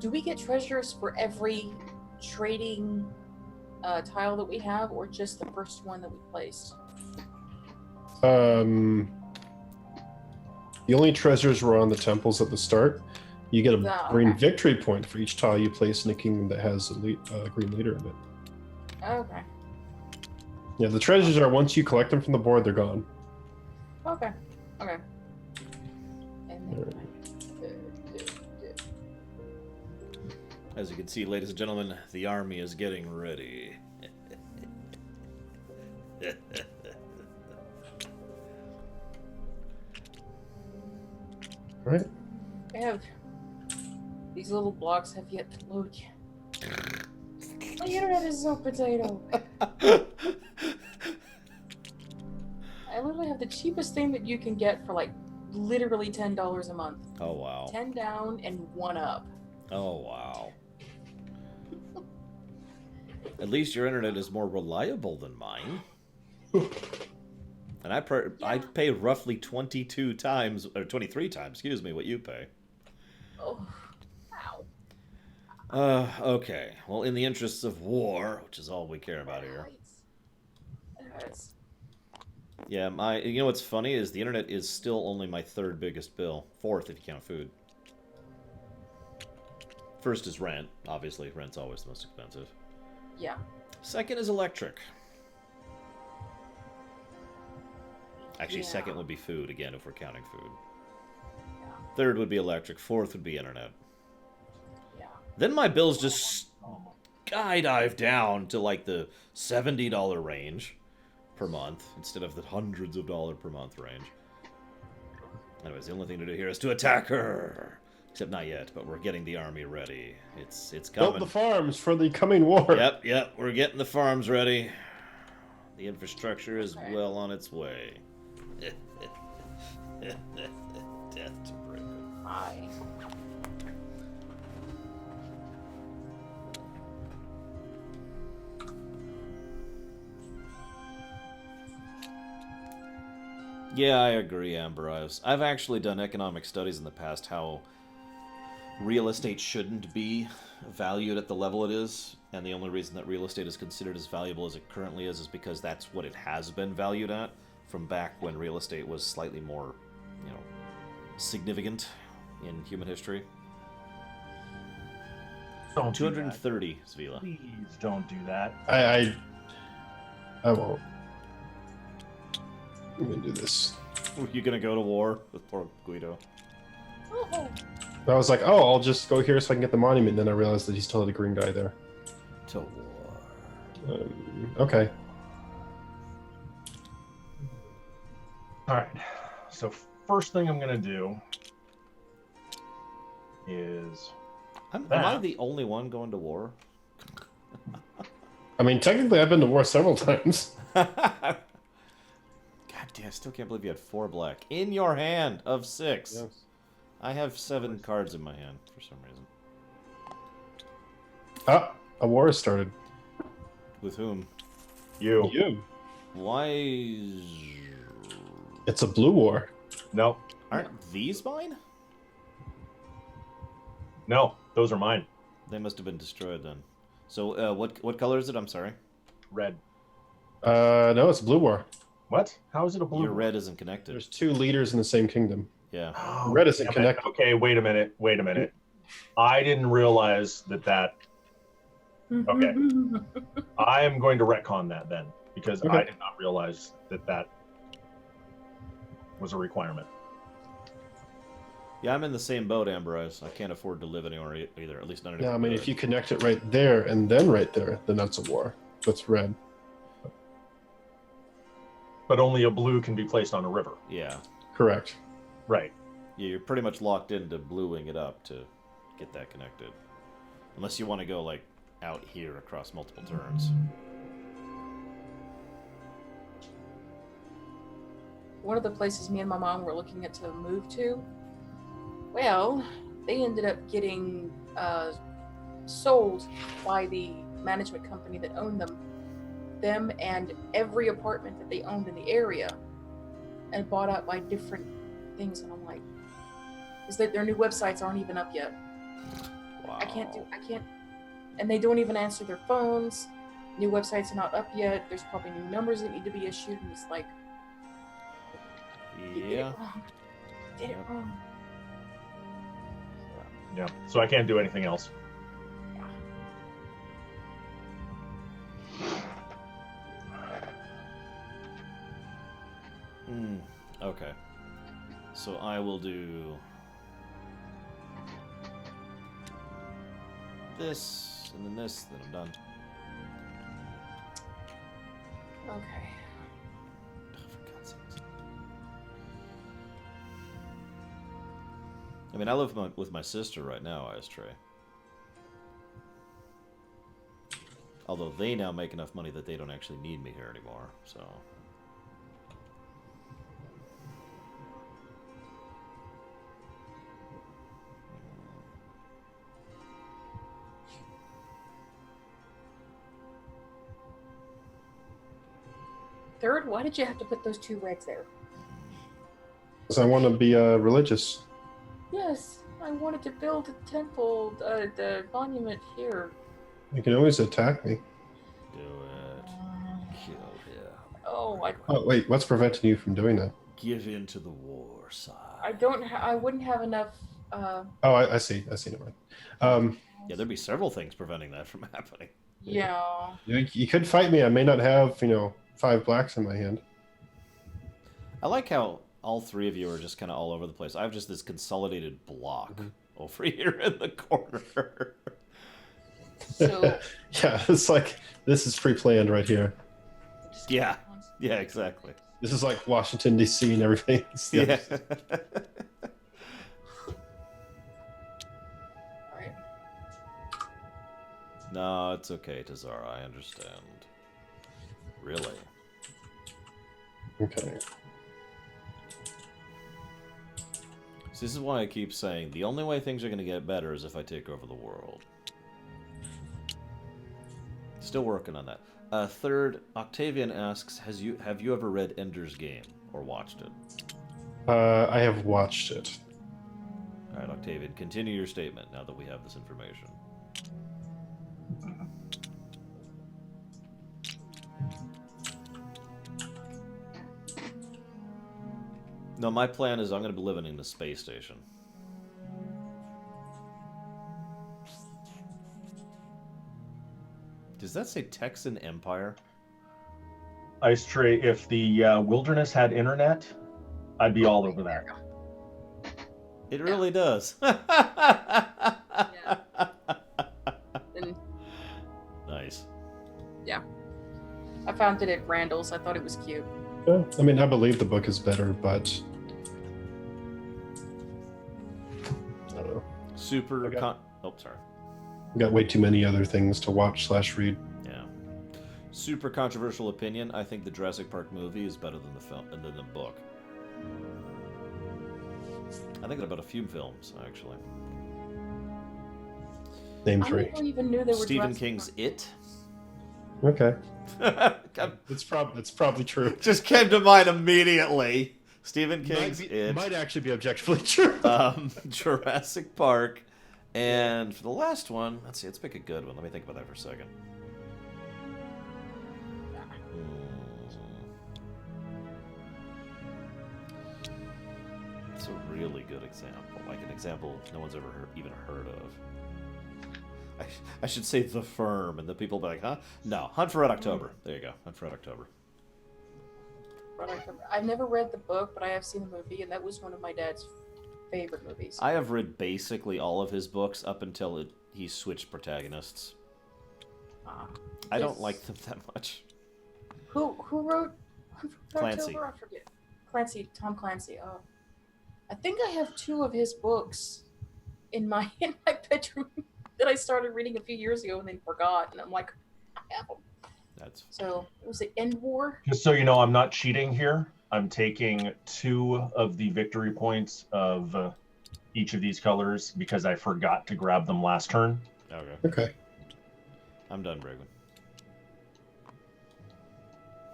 do we get treasures for every trading tile that we have, or just the first one that we placed? The only treasures were on the temples at the start. You get a Oh, green okay. victory point for each tile you place in a kingdom that has a green leader in it. Okay. Yeah, the treasures are once you collect them from the board, they're gone. Okay. Okay. And then Alright. As you can see, ladies and gentlemen, the army is getting ready. Right? I have these little blocks have yet to load yet. My internet is so potato. I literally have the cheapest thing that you can get for like literally $10 a month. Oh, wow. 10 down and 1 up. Oh, wow. At least your internet is more reliable than mine. And I pay roughly 22 times, or 23 times, excuse me, what you pay. Oh, ow. Okay. Well, in the interests of war, which is all we care about here. It hurts. Yeah, you know what's funny is the internet is still only my third biggest bill. Fourth if you count food. First is rent, obviously. Rent's always the most expensive. Yeah. Second is electric. Actually, Yeah. second would be food, again, if we're counting food. Yeah. Third would be electric. Fourth would be internet. Yeah. Then my bills just skydive down to like the $70 range per month instead of the hundreds of dollars per month range. Anyways, the only thing to do here is to attack her. Except not yet, but we're getting the army ready. It's Build coming. the farms for the coming war. Yep, we're getting the farms ready. The infrastructure is Okay. well on its way. Death to Britain. Hi. Yeah, I agree, Amber. I've actually done economic studies in the past how real estate shouldn't be valued at the level it is. And the only reason that real estate is considered as valuable as it currently is because that's what it has been valued at from back when real estate was slightly more, significant in human history. Don't do that. 230, Svila. Please don't do that. I won't. I'm gonna do this. Were you gonna go to war with poor Guido? Oh, I was like, oh, I'll just go here so I can get the monument. And then I realized that he still had a green guy there. To war. Okay. All right. So first thing I'm gonna do is Am I the only one going to war? I mean, technically, I've been to war several times. God damn, I still can't believe you had 4 black. In your hand of 6. Yes. I have 7 cards in my hand for some reason. Ah, a war has started. With whom? you. You. Why? It's a blue war. No, Aren't these mine? no, those are mine. They must have been destroyed then. So, what color is it? I'm sorry. Red. No, it's a blue war. What? How is it a blue? Your red isn't connected. There's 2 leaders in the same kingdom. Yeah. Oh, Red isn't damn it. connected. Okay, wait a minute. Wait a minute. I didn't realize that. Okay. I am going to retcon that then because Okay. I did not realize that was a requirement. Yeah, I'm in the same boat, Ambrose. I can't afford to live anywhere either. At least not anywhere. Yeah, I mean, if you connect it right there and then right there, then that's a war. That's red. But only a blue can be placed on a river. Yeah. Correct. Right. Yeah, you're pretty much locked into bluing it up to get that connected. Unless you want to go, like, out here across multiple turns. one of the places me and my mom were looking at to move to, well, they ended up getting sold by the management company that owned them and every apartment that they owned in the area, and bought out by different things. And I'm like, is that their new websites aren't even up yet? Wow. I can't, and they don't even answer their phones. New websites are not up yet. There's probably new numbers that need to be issued, and it's like, you did Yeah. it wrong. You did it wrong. Yeah. So I can't do anything else. Okay. So I will do this, and then this, then I'm done. Okay. Oh, for God's sakes. I mean, I live with my sister right now, Ice Tray. Although they now make enough money that they don't actually need me here anymore, so... Third, why did you have to put those two reds there? Because I want to be religious. Yes, I wanted to build a temple, the monument here. You can always attack me. Do it. Kill him. Oh, Oh, wait, what's preventing you from doing that? Give in to the war side. I wouldn't have enough. Oh, I see. Never mind. Yeah, there'd be several things preventing that from happening. Yeah. You could fight me. I may not have, 5 blacks in my hand. I like how all three of you are just kind of all over the place. I have just this consolidated block over here in the corner. So. Yeah, it's like, this is pre-planned right here. Yeah. Yeah, exactly. This is like Washington, D.C. and everything. Yeah. Alright. No, it's okay, Tazara. I understand. Really? Okay. So this is why I keep saying the only way things are going to get better is if I take over the world. Still working on that. Third, Octavian asks, have you ever read Ender's Game or watched it? I have watched it. All right, Octavian, continue your statement now that we have this information. No, my plan is I'm going to be living in the space station. Does that say Texan Empire? Ice Tray, if the wilderness had internet, I'd be all over that. It really does. Yeah. And Nice. yeah, I found it at Randall's. I thought it was cute. Yeah, I mean, I believe the book is better, but I don't know. Super. Okay. Oh, sorry. I've got way too many other things to watch / read. Yeah. Super controversial opinion. I think the Jurassic Park movie is better than the film than the book. I think about a few films actually. Name I 3. never even knew there were Stephen Jurassic King's Park. It. Okay, Come- it's probably true. Just came to mind immediately. Stephen King's It It. might actually be objectively true. Jurassic Park. And for the last one, let's see, let's pick a good one. Let me think about that for a second. It's a really good example. Like an example no one's ever even heard of. I should say The Firm, and the people will be like, huh? No, Hunt for Red October. There you go, Hunt for Red October. I've never read the book, but I have seen the movie, and that was one of my dad's favorite movies. I have read basically all of his books up until he switched protagonists. I don't Yes. like them that much. Who wrote Hunt for Red Clancy. October? I forget. Tom Clancy. Oh, I think I have 2 of his books in my bedroom that I started reading a few years ago and then forgot, and I'm like, I have them. That's So it was the End War. Just so you know, I'm not cheating here. I'm taking 2 of the victory points of each of these colors because I forgot to grab them last turn. okay. Okay. I'm done, Bragan.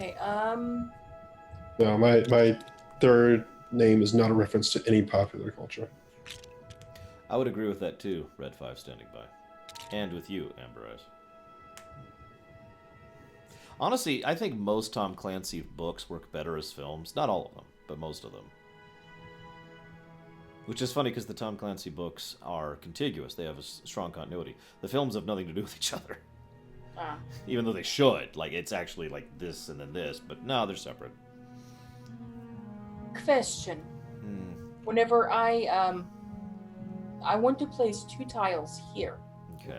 Okay. No, my third name is not a reference to any popular culture. I would agree with that too, Red 5 standing by. And with you, Amber Eyes. Honestly, I think most Tom Clancy books work better as films. Not all of them, but most of them. Which is funny because the Tom Clancy books are contiguous. They have a strong continuity. The films have nothing to do with each other. Even though they should. Like, it's actually like this and then this, but no, they're separate. Question. Whenever I want to place 2 tiles here.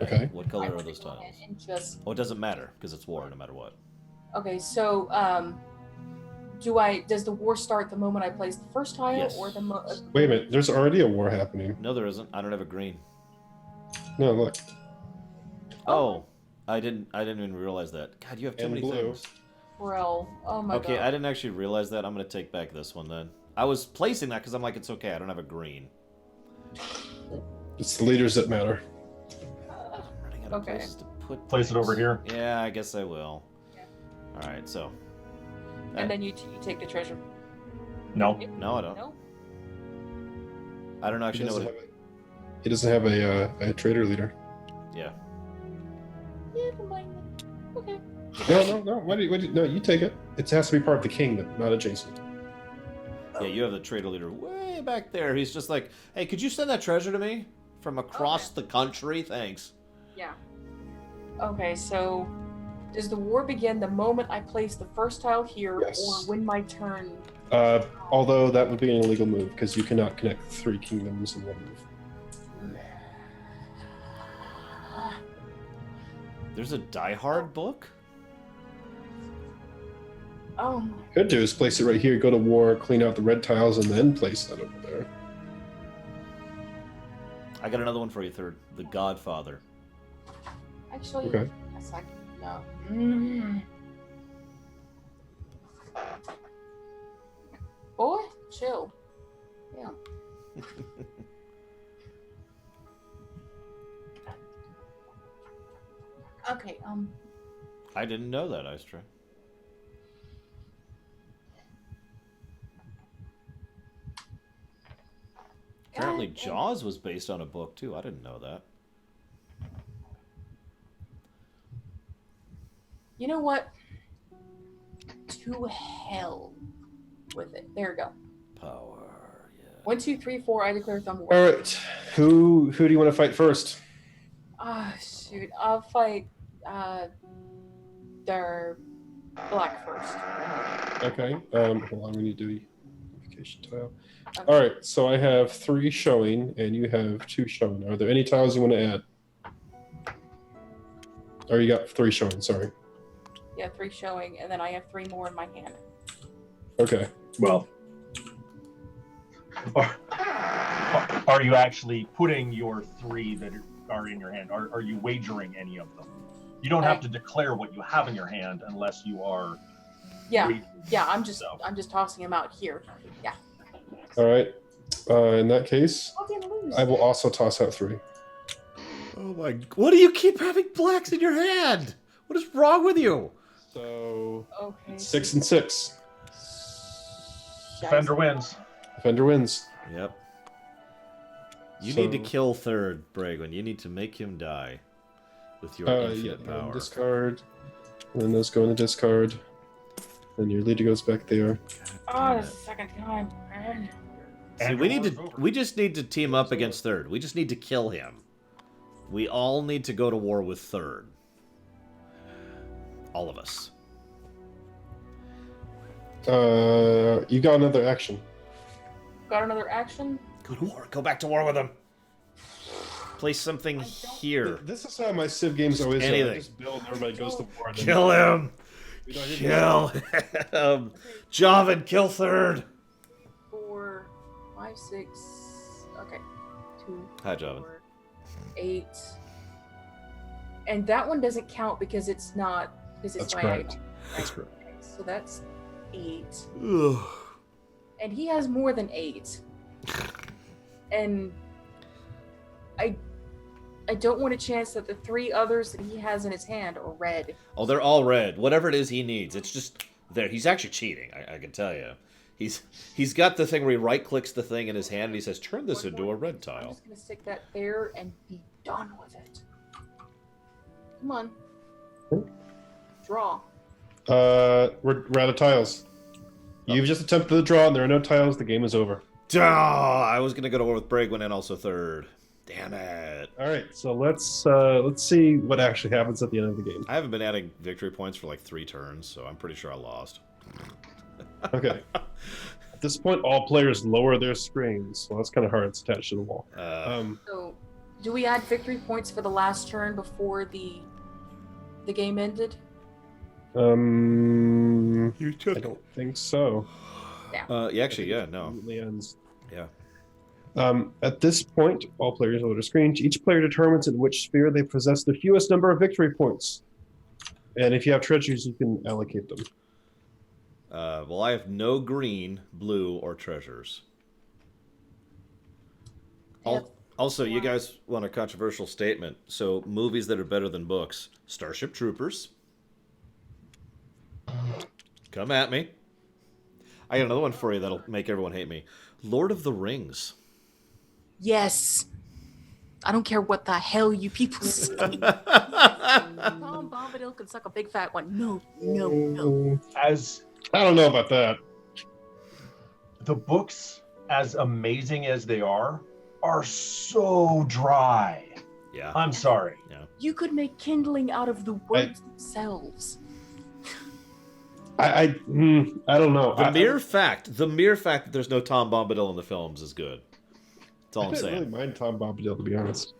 Okay. What color I are want those to go ahead tiles? and just Oh, it doesn't matter because it's war no matter what. okay. So does the war start the moment I place the first tile, Yes. or the Wait a minute, there's already a war happening. No, there isn't. I don't have a green. No, look. Oh, I didn't even realize that. God, you have too And many blue. things. Rel? Oh my Okay, god. I didn't actually realize that. I'm going to take back this one then. I was placing that because I'm like, it's okay. I don't have a green. It's the leaders that matter. I'm running out of Okay. places to put Place it over things. here. Yeah, I guess I will. Yeah. All right, so. And then you take the treasure. No. No, I don't. No. I don't actually know what He doesn't have a trader leader. Yeah. Never mind. Okay. No. No, you take it. It has to be part of the kingdom, not adjacent. Yeah, you have the trader leader way back there. He's just like, hey, could you send that treasure to me from across the country? Thanks. Yeah. Okay, so does the war begin the moment I place the first tile here, Yes. or when my turn? Although that would be an illegal move because you cannot connect 3 kingdoms in one move. There's a Die Hard book? Oh my. Could do is place it right here, go to war, clean out the red tiles, and then place that over there. I got another one for you, third. The Godfather. Actually, Okay. yes, I no. Mm. Boy, chill. Yeah. Okay. I didn't know that, Ice Tray. Apparently God, Jaws was based on a book, too. I didn't know that. You know what? To hell with it. There we go. power. Yeah. 1, 2, 3, 4. I declare Thumb All War. right. Who do you want to fight first? Ah, shoot. I'll fight their black first. Okay. Hold on. We need to do unification tile. Okay. All right. So I have 3 showing, and you have 2 showing. Are there any tiles you want to add? Or you got 3 showing. Sorry. Yeah, 3 showing, and then I have 3 more in my hand. Okay. Well, are you actually putting your 3 that are in your hand? Are you wagering any of them? You don't have to declare what you have in your hand unless you are. Yeah, yeah. I'm just tossing them out here. Yeah. All right. In that case, I'll get loose. I will also toss out 3. Oh my! What do you keep having blacks in your hand? What is wrong with you? So Okay. 6 and 6. Defender wins. Defender wins. Yep. You So- need to kill third, Bragwin. You need to make him die with your infinite power. Discard. And then those go in the discard. And your leader goes back there. Oh, the second time. See, And we your need to. war's over. We just need to team up against third. We just need to kill him. We all need to go to war with third. All of us. You got another action. Got another action? Go to war. Go back to war with him. Place something here. This is how my Civ games always are. I Anything. just build and everybody goes to war. and then- Kill him. We don't even- Kill him. Javan, kill third. 4, 5, 6. Okay. 2. Hi, Javan. 4, 8. And that one doesn't count because it's not. Because it's That's diagonal. correct. That's correct. Okay, so that's 8. Ugh. And he has more than 8. And I don't want a chance that the 3 others that he has in his hand are red. Oh, they're all red. Whatever it is he needs, it's just there. He's actually cheating. I can tell you. He's got the thing where he right clicks the thing in his hand and he says, "Turn this into a red I'm tile." just gonna stick that there and be done with it. Come on. Draw. We're out of tiles. You've just attempted the draw, and there are no tiles. The game is over. Duh, I was gonna go to war with Bragwin and also third. Damn it! All right, so let's see what actually happens at the end of the game. I haven't been adding victory points for like 3 turns, so I'm pretty sure I lost. Okay. At this point, all players lower their screens, so that's kind of hard. It's attached to the wall. So, do we add victory points for the last turn before the game ended? I don't think so. Yeah, actually, yeah, no, Immediately ends. yeah. At this point, all players lower their screens. Each player determines in which sphere they possess the fewest number of victory points. And if you have treasures, you can allocate them. Well, I have no green, blue, or treasures. Yep. Also, you guys want a controversial statement. So, movies that are better than books. Starship Troopers. Come at me. I got another one for you that'll make everyone hate me. Lord of the Rings. Yes. I don't care what the hell you people say. Tom Bombadil can suck a big fat one. No. As I don't know about that. the books, as amazing as they are so dry. Yeah. I'm sorry. You could make kindling out of the words themselves. I don't know. The mere fact that there's no Tom Bombadil in the films is good. That's all I I'm didn't saying. really mind Tom Bombadil, to be honest.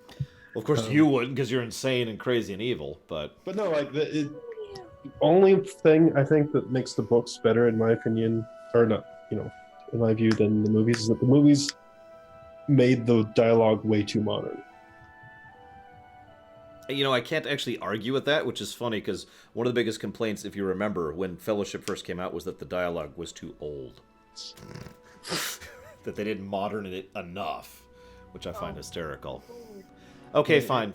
Of course, you wouldn't because you're insane and crazy and evil. But But no, like the only thing I think that makes the books better, in my opinion, or not, in my view, than the movies, is that the movies made the dialogue way too modern. I can't actually argue with that, which is funny because one of the biggest complaints, if you remember, when Fellowship first came out, was that the dialogue was too old. That they didn't modern it enough, which I find hysterical. Okay, fine.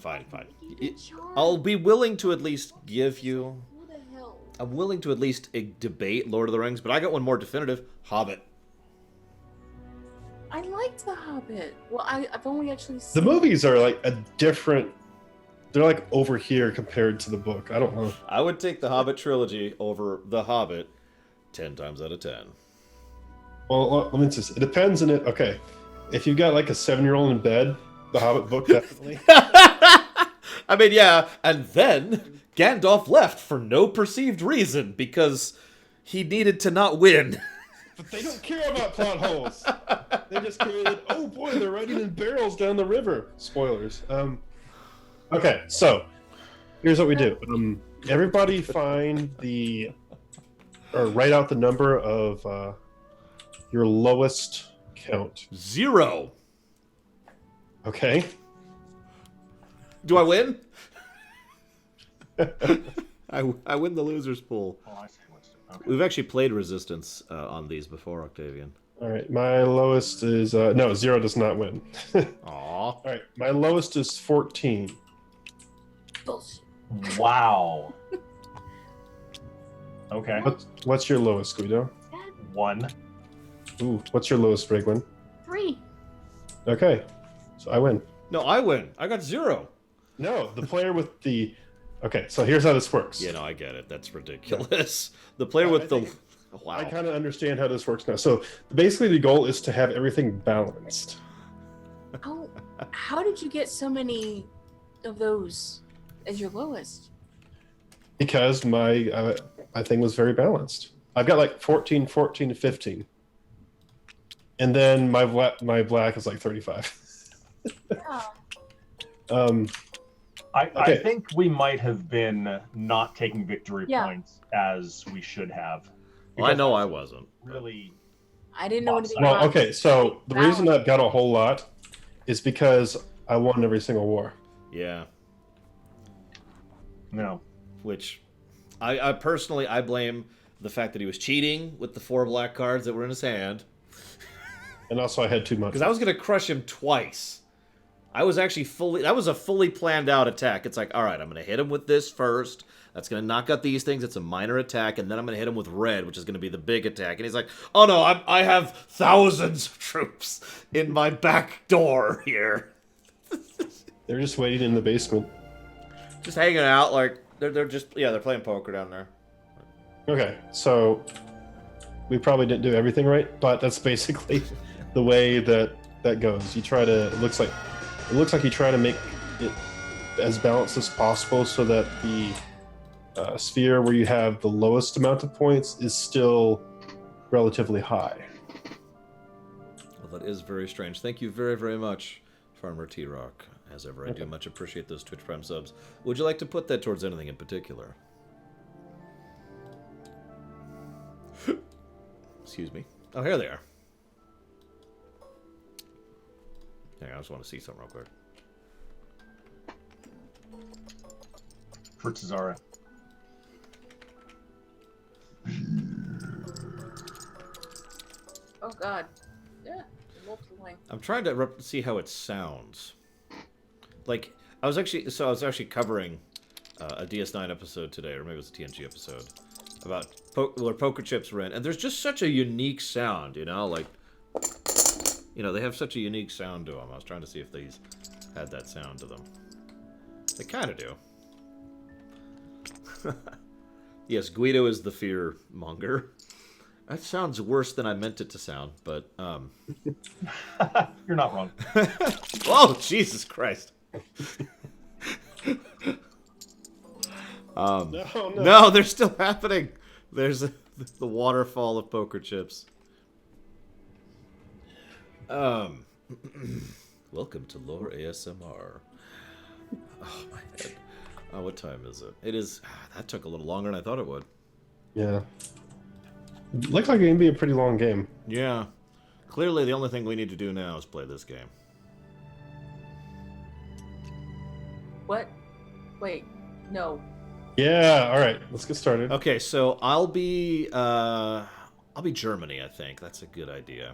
I'll be willing to at least give you... Who the hell? I'm willing to at least debate Lord of the Rings, but I got one more definitive. Hobbit. I liked The Hobbit. Well, I've only actually The seen... movies are like a different. They're like over here compared to the book. I don't know. I would take the Hobbit trilogy over The Hobbit 10 times out of 10. Well, let me just. It depends on it. Okay, if you've got like a 7-year-old in bed, the Hobbit book definitely. I mean, yeah, and then Gandalf left for no perceived reason because he needed to not win. But they don't care about plot holes. They just care that, oh boy, they're riding in barrels down the river. Spoilers. Okay, so here's what we do. Everybody find or write out the number of your lowest count. 0. Okay. Do I win? I win the loser's pool. Oh, I see what's okay. We've actually played Resistance on these before, Octavian. All right, my lowest is no, 0 does not win. Aww. All right, my lowest is 14. Bullshit. Wow. Okay. What's your lowest, Guido? 1. Ooh, what's your lowest, Brigwin? 3. Okay, so I win. No, I win. I got 0. No, the player with the. Okay, so here's how this works. Yeah, no, I get it. That's ridiculous. The player with the. Wow. I kind of understand how this works now. So basically, the goal is to have everything balanced. Oh, how did you get so many of those as your lowest? Because my thing was very balanced. I've got like 14, 14, 15. And then my black is like 35. Yeah. I Okay. think we might have been not taking victory Yeah. points as we should have. Well, I Because know I that's wasn't. Really, I didn't know anything Well, about okay, so the reason Balance. I've got a whole lot is because I won every single war. Yeah. no. Which I personally I blame the fact that he was cheating with the 4 black cards that were in his hand. And also, I had too much. Because I was gonna crush him twice. I was actually that was a fully planned out attack. It's like, alright, I'm gonna hit him with this first. That's gonna knock out these things. It's a minor attack, and then I'm gonna hit him with red, which is gonna be the big attack. And he's like, oh no, I have thousands of troops in my back door here. They're just waiting in the basement. Just hanging out, like they're just they're playing poker down there. Okay, so we probably didn't do everything right, but that's basically the way that goes. You try to. It looks like you try to make it as balanced as possible, so that the sphere where you have the lowest amount of points is still relatively high. Well, that is very strange. Thank you very, very much, Farmer T-Rock. As ever, I do much appreciate those Twitch Prime subs. Would you like to put that towards anything in particular? Excuse me. Oh, here they are. Hang on, I just want to see something real quick. For Cesara. Oh God. Yeah. Multiple wing. I'm trying to see how it sounds. Like, I was actually covering a DS9 episode today, or maybe it was a TNG episode, about where poker chips were in, and there's just such a unique sound, you know, like, they have such a unique sound to them. I was trying to see if these had that sound to them. They kind of do. Yes, Guido is the fear monger. That sounds worse than I meant it to sound, but You're not wrong. oh, Jesus Christ. No, they're still happening. There's the waterfall of poker chips. Welcome to Lore ASMR. Oh, my head. Oh, what time is it? It is... that took a little longer than I thought it would. Yeah. It looked like it can be a pretty long game. Yeah. Clearly, the only thing we need to do now is play this game. What? Wait. No. Yeah, all right. Let's get started. Okay, so I'll be Germany, I think. That's a good idea.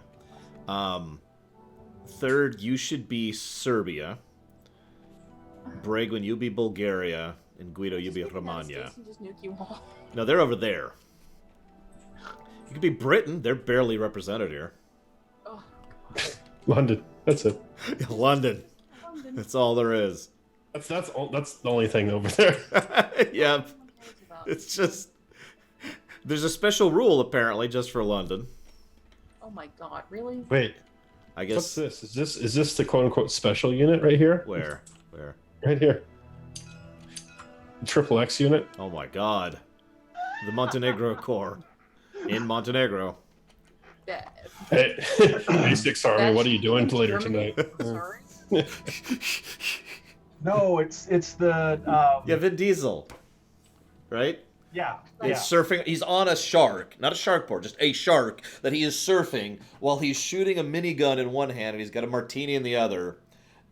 Third, you should be Serbia. Bragwin, you be Bulgaria. And Guido, you be Just take the United Romania. States and just nuke you all. No, they're over there. You could be Britain. They're barely represented here. Oh, London. That's it. London. London. That's all there is. That's the only thing over there. Yep. It's just... There's a special rule, apparently, just for London. Oh my god, really? Wait, I what's guess. this? Is this the quote unquote special unit right here? Where? Right here. Triple X unit. Oh my god. The Montenegro Corps. In Montenegro. Yeah. Hey, A6 Army, That's what are you doing in later Germany? tonight? Sorry. No, it's the Yeah, Vin Diesel. Right? yeah. He's surfing. He's on a shark, not a shark board, just a shark that he is surfing while he's shooting a minigun in one hand and he's got a martini in the other,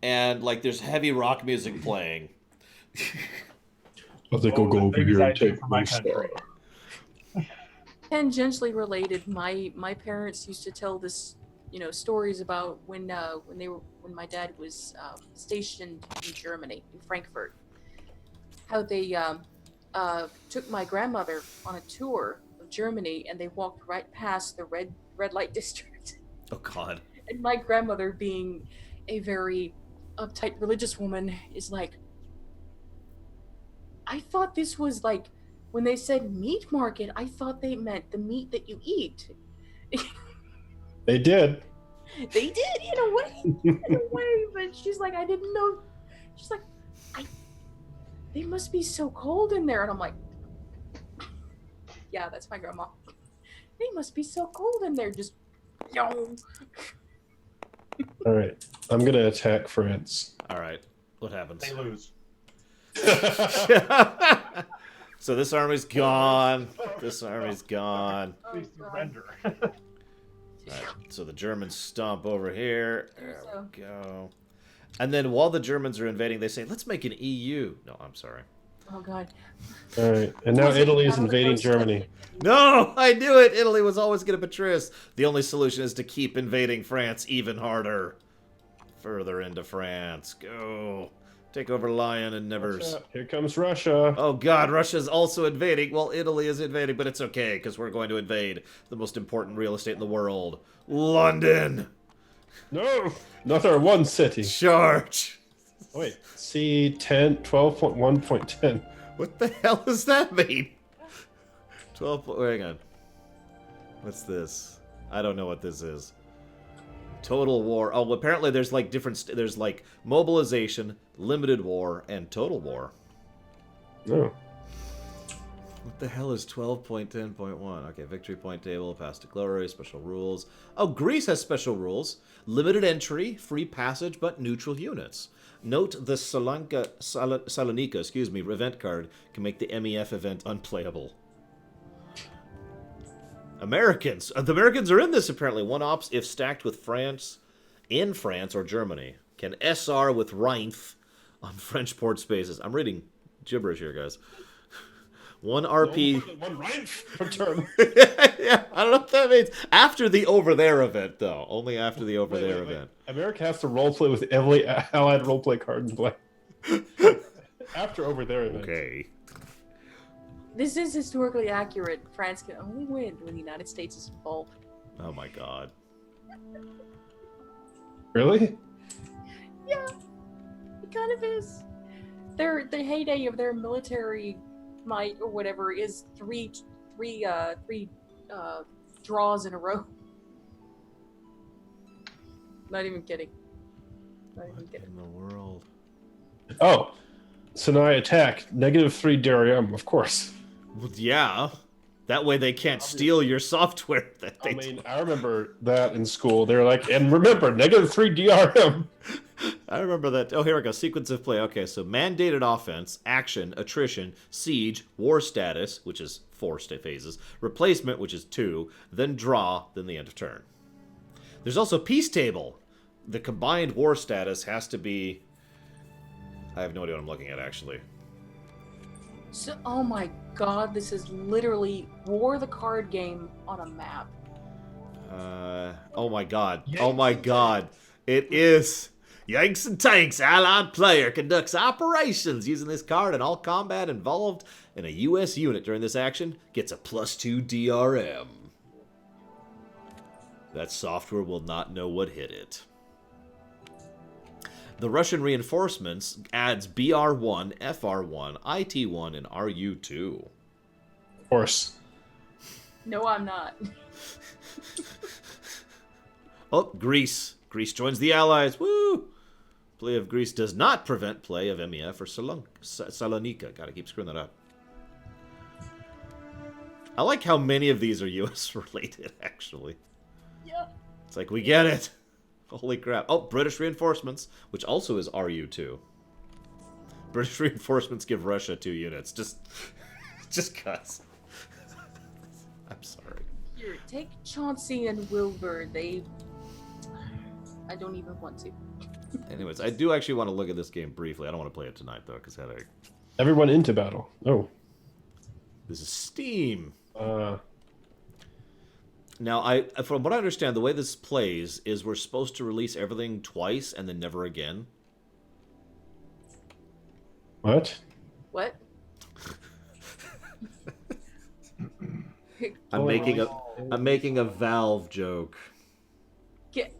and like there's heavy rock music playing. I think Oh, I'll go the over things here I and do take for my my star. country. Tangentially related, my parents used to tell this, stories about when my dad was stationed in Germany, in Frankfurt, how they took my grandmother on a tour of Germany, and they walked right past the red light district. Oh god. And my grandmother, being a very uptight religious woman, is like, I thought this was like, when they said meat market, I thought they meant the meat that you eat. They did. They did, in a way, but she's like, I didn't know. She's like, they must be so cold in there. And I'm like, yeah, that's my grandma. They must be so cold in there. Just, yo. All right, I'm gonna attack France. All right. What happens? They lose. So this army's gone. This army's gone. Please surrender. Alright, so the Germans stomp over here. There So- we go. And then while the Germans are invading, they say, let's make an EU. No, I'm sorry. Oh god. All right, and now Italy is invading Germany. No, I knew it. Italy was always going to betray us. The only solution is to keep invading France even harder. Further into France. Go. Take over Lyon and Nevers. Here comes Russia. Oh god, Russia's also invading. Well, Italy is invading, but it's okay, because we're going to invade the most important real estate in the world. London! No, another one city. Charge! Wait, C10, 12.1.10. What the hell does that mean? 12. Hang on. What's this? I don't know what this is. Total war. Oh, apparently there's like different. There's like mobilization, limited war, and total war. No. What the hell is 12.10.1? Okay, victory point table, pass to glory, special rules. Oh, Greece has special rules. Limited entry, free passage, but neutral units. Note the Salonika, event card can make the MEF event unplayable. Americans. The Americans are in this, apparently. One ops if stacked with France, in France or Germany. Can SR with Rheinf on French port spaces. I'm reading gibberish here, guys. One RP. One right return. Yeah, I don't know what that means. After the over there event, though. Only after the over there event. America has to roleplay with every allied roleplay card in play. After over there event. Okay. This is historically accurate. France can only win when the United States is involved. Oh my god. Really? Yeah, it kind of is. The heyday of their military might or whatever is three draws in a row. Not even kidding. Not even What kidding. in the world? Oh, so now I attack. -3 DRM, of course. Well, yeah. That way they can't steal your software. That they I mean, I remember that in school. They're like, and remember, -3 DRM. I remember that. Oh, here we go. Sequence of play. Okay, so mandated offense, action, attrition, siege, war status, which is 4 phases, replacement, which is 2, then draw, then the end of turn. There's also peace table. The combined war status has to be... I have no idea what I'm looking at, actually. So, oh my god, this is literally War the card game on a map. Oh my god. Oh my god. It is... Yanks and Tanks, allied player, conducts operations using this card, and all combat involved in a U.S. unit during this action gets a +2 DRM. That software will not know what hit it. The Russian reinforcements adds BR1, FR1, IT1, and RU2. Of course. No, I'm not. Oh, Greece. Greece joins the Allies. Woo! Play of Greece does not prevent play of MEF or Salonika. Gotta keep screwing that up. I like how many of these are US related, actually. Yeah. It's like, we get it. Holy crap. Oh, British reinforcements, which also is RU2. British reinforcements give Russia 2 units. Just cuss. I'm sorry. Here, take Chauncey and Wilbur. I don't even want to. Anyways, I do actually want to look at this game briefly. I don't want to play it tonight, though, because Everyone into battle. Oh. this is Steam. Now, from what I understand, the way this plays is we're supposed to release everything twice and then never again. What? What? I'm making a Valve joke. Get.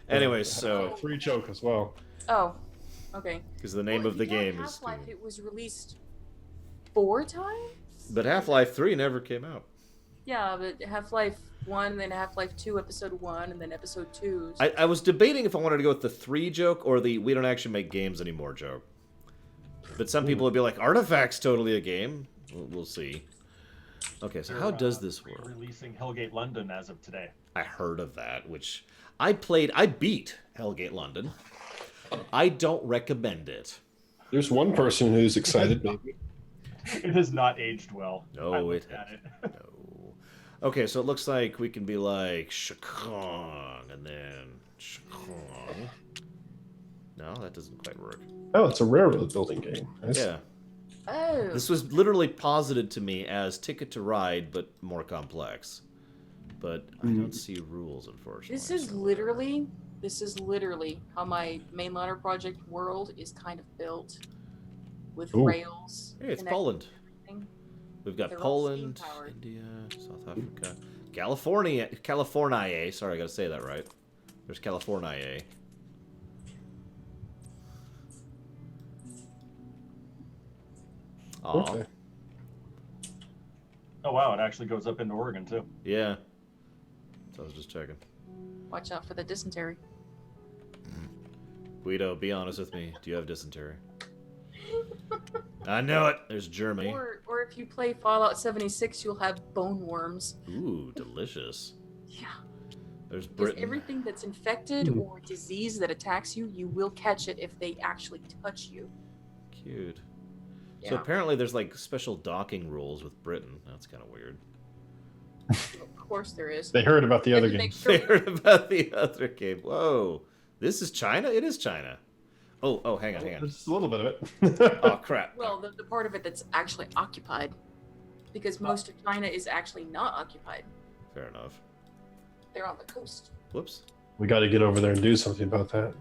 Anyways, so Free joke as well. Oh. Okay. because the name Well, of the yeah, game is Half-Life, Steam. it was released 4 times? But Half-Life 3 never came out. Yeah, but Half-Life 1, then Half-Life 2, Episode 1, and then Episode 2. I was debating if I wanted to go with the 3 joke or the we don't actually make games anymore joke. But some people would be like, Artifact's totally a game. We'll see. Okay, so how does this work? Releasing Hellgate London as of today. I heard of that, which I beat Hellgate London. I don't recommend it. There's one person who's excited, maybe. It has not aged well. No, I looked it at it. No. Okay, so it looks like we can be like Shakong and then Shakong. No, that doesn't quite work. Oh, it's a railroad building game. Nice. Yeah. Oh. This was literally posited to me as Ticket to Ride, but more complex. But I don't see rules, unfortunately. This is so literally how my mainliner project world is kind of built. With Ooh. rails. Hey, it's connected Poland. to everything. We've got They're all Poland, steam-powered. India, South Africa, California. Sorry, I gotta say that right. There's California. Aw, Okay. Oh wow, it actually goes up into Oregon too. yeah. So I was just checking. Watch out for the dysentery. Guido, be honest with me. Do you have dysentery? I know it. There's Germany. Or if you play Fallout 76, you'll have bone worms. Ooh, delicious. Yeah. There's Because Britain. everything that's infected or disease that attacks you, you will catch it if they actually touch you. Cute. Yeah. So apparently there's like special docking rules with Britain. That's kind of weird. Of course there is. They heard about the other And game. make sure- They heard about the other game. Whoa. This is China? It is China. Oh, hang on. Just a little bit of it. Oh, crap. Well, the part of it that's actually occupied. Because most of China is actually not occupied. Fair enough. They're on the coast. Whoops. We got to get over there and do something about that.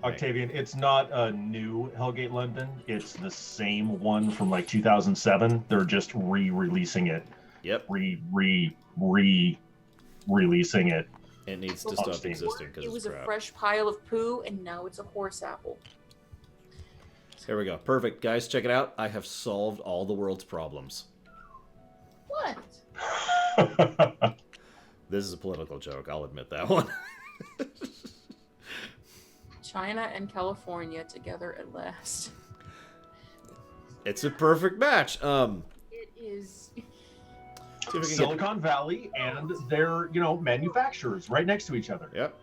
Octavian, it's not a new Hellgate London. It's the same one from like 2007. They're just re-releasing it. Yep. Re-releasing it. It needs to Oh, stop Steam. existing because It it's was a crap. fresh pile of poo, and now it's a horse apple. Here we go. Perfect. Guys, check it out. I have solved all the world's problems. What? This is a political joke. I'll admit that one. China and California together at last. It's a perfect match. It is. See if we can get... Silicon Valley and their, manufacturers right next to each other. Yep.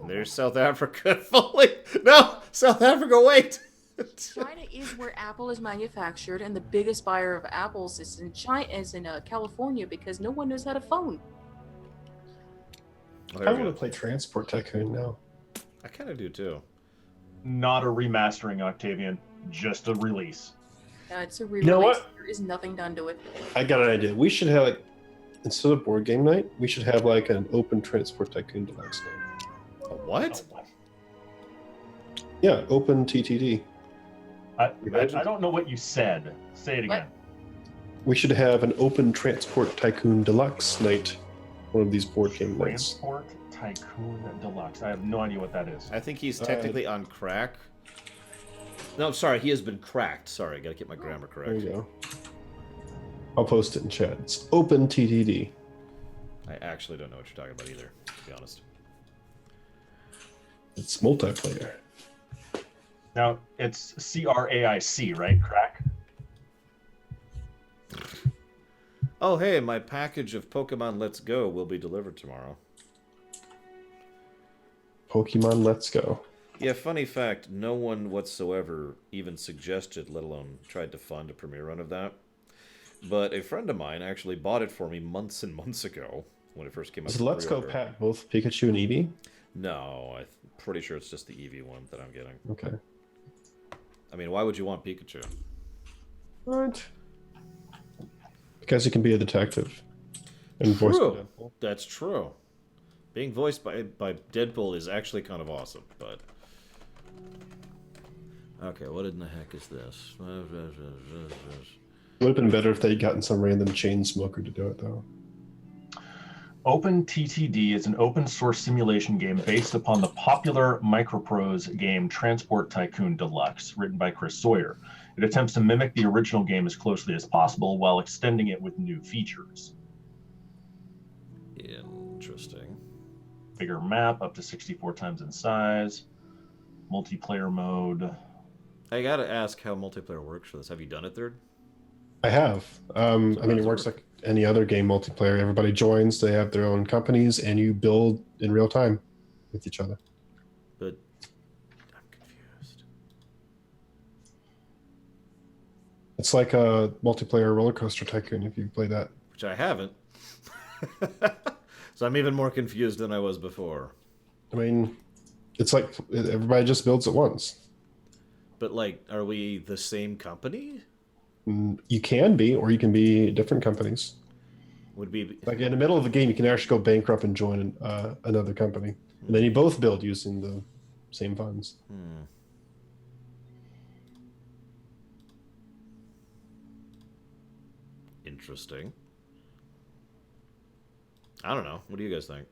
And there's South Africa fully. No! South Africa, wait! China is where Apple is manufactured, and the biggest buyer of apples is in California because no one knows how to phone. Oh, I there we want to go. play Transport Tycoon now. I kind of do too. Not a remastering, Octavian. Just a release. It's a re-release. know what? There is nothing done to it. I got an idea. We should have, like, instead of board game night, we should have like an open Transport Tycoon Deluxe night. A what? Yeah, open TTD. I Imagine. don't know what you said. Say it again. We should have an open Transport Tycoon Deluxe night. One of these board game nights. Transport Tycoon Deluxe. I have no idea what that is. I think he's technically on crack. No, sorry, he has been cracked. Sorry, I gotta get my grammar There correct. you go. I'll post it in chat. It's open TTD. I actually don't know what you're talking about either, to be honest. It's multiplayer. Now, it's CRAIC, right? Crack? Oh, hey, my package of Pokemon Let's Go will be delivered tomorrow. Pokemon Let's Go. Yeah, funny fact, no one whatsoever even suggested, let alone tried to fund a premiere run of that. But a friend of mine actually bought it for me months and months ago when it first came out. Does Let's Go pack both Pikachu and Eevee? No, I'm pretty sure it's just the Eevee one that I'm getting. Okay. I mean, why would you want Pikachu? What? Because he can be a detective. And voiced by Deadpool. That's true. Being voiced by Deadpool is actually kind of awesome, but... Okay, what in the heck is this? Would have been better if they'd gotten some random chain smoker to do it, though. OpenTTD is an open source simulation game based upon the popular Microprose game Transport Tycoon Deluxe, written by Chris Sawyer. It attempts to mimic the original game as closely as possible while extending it with new features. Interesting. Bigger map, up to 64 times in size. Multiplayer mode. I gotta ask how multiplayer works for this. Have you done it, Third? I have. I mean, it works like any other game multiplayer. Everybody joins, they have their own companies, and you build in real time with each other. But I'm confused. It's like a multiplayer roller coaster tycoon if you play that. Which I haven't. So I'm even more confused than I was before. I mean, it's like everybody just builds at once. But, like, are we the same company? You can be, or you can be different companies. Would be like in the middle of the game, you can actually go bankrupt and join another company, and then you both build using the same funds. Interesting. I don't know. What do you guys think?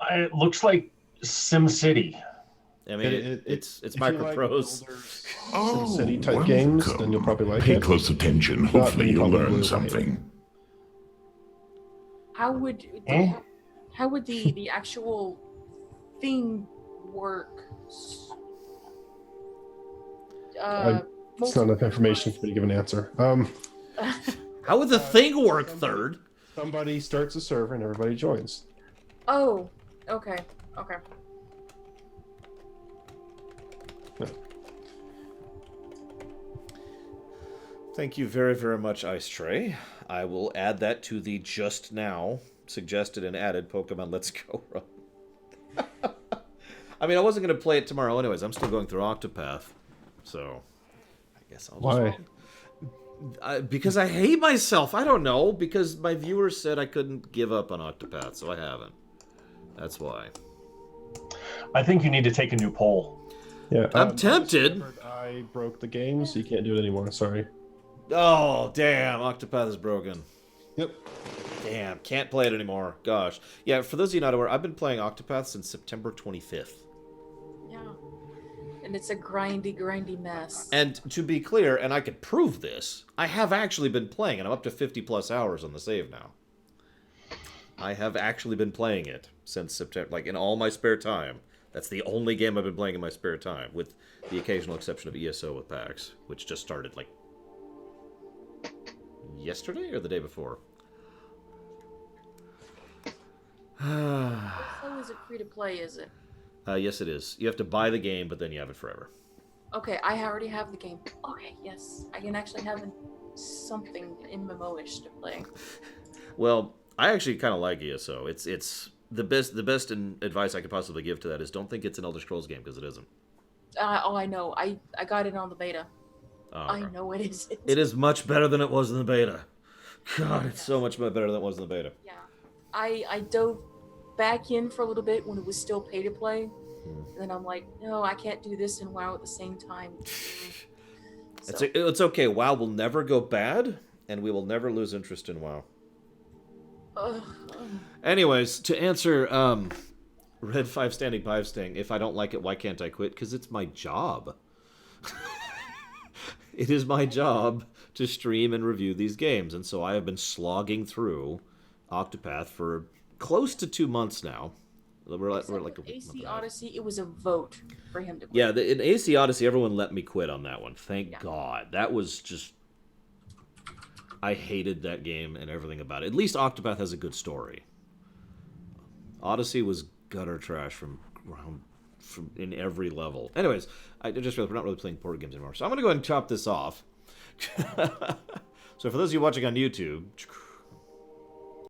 It looks like SimCity. I mean, it's Microprose. SimCity type games, then you'll probably like Pay it. close attention. Hopefully you'll learn something. How would the actual thing work? It's not enough information for me to give an answer. How would the thing work, Third? Somebody starts a server and everybody joins. Oh, okay. Thank you very, very much, Ice Tray. I will add that to the just now suggested and added Pokemon Let's Go run. I mean, I wasn't going to play it tomorrow anyways. I'm still going through Octopath. So, I guess I'll just... Why? Because I hate myself. I don't know. Because my viewers said I couldn't give up on Octopath, so I haven't. That's why. I think you need to take a new poll. Yeah, I'm tempted. I broke the game, so you can't do it anymore. Sorry. Oh, damn. Octopath is broken. Yep. Damn. Can't play it anymore. Gosh. Yeah, for those of you not aware, I've been playing Octopath since September 25th. Yeah. And it's a grindy mess. And to be clear, and I could prove this, I have actually been playing, and I'm up to 50 plus hours on the save now. I have actually been playing it since September, like in all my spare time. That's the only game I've been playing in my spare time, with the occasional exception of ESO with PAX, which just started like yesterday or the day before. So is it free to play, is it? Yes, it is. You have to buy the game, but then you have it forever. Okay, I already have the game. Okay, yes. I can actually have something MMO-ish to play. Well, I actually kind of like ESO. It's the best advice I could possibly give to that is don't think it's an Elder Scrolls game, because it isn't. I know. I got it on the beta. Oh, I know it is. It is much better than it was in the beta. God, it's so much better than it was in the beta. Yeah. I dove back in for a little bit when it was still pay to play. And then I'm like, no, I can't do this and WoW at the same time. So. It's okay. WoW will never go bad, and we will never lose interest in WoW. Anyways, to answer Red 5 Standing 5 Sting, if I don't like it, why can't I quit? Because it's my job. It is my job to stream and review these games, and so I have been slogging through Octopath for close to 2 months now. We're Except like with a AC month and a half. Odyssey, it was a vote for him to quit. Yeah, in AC Odyssey, everyone let me quit on that one. Thank Yeah. God. That was just... I hated that game and everything about it. At least Octopath has a good story. Odyssey was gutter trash from in every level. Anyways, I just realized we're not really playing board games anymore. So I'm going to go ahead and chop this off. So for those of you watching on YouTube,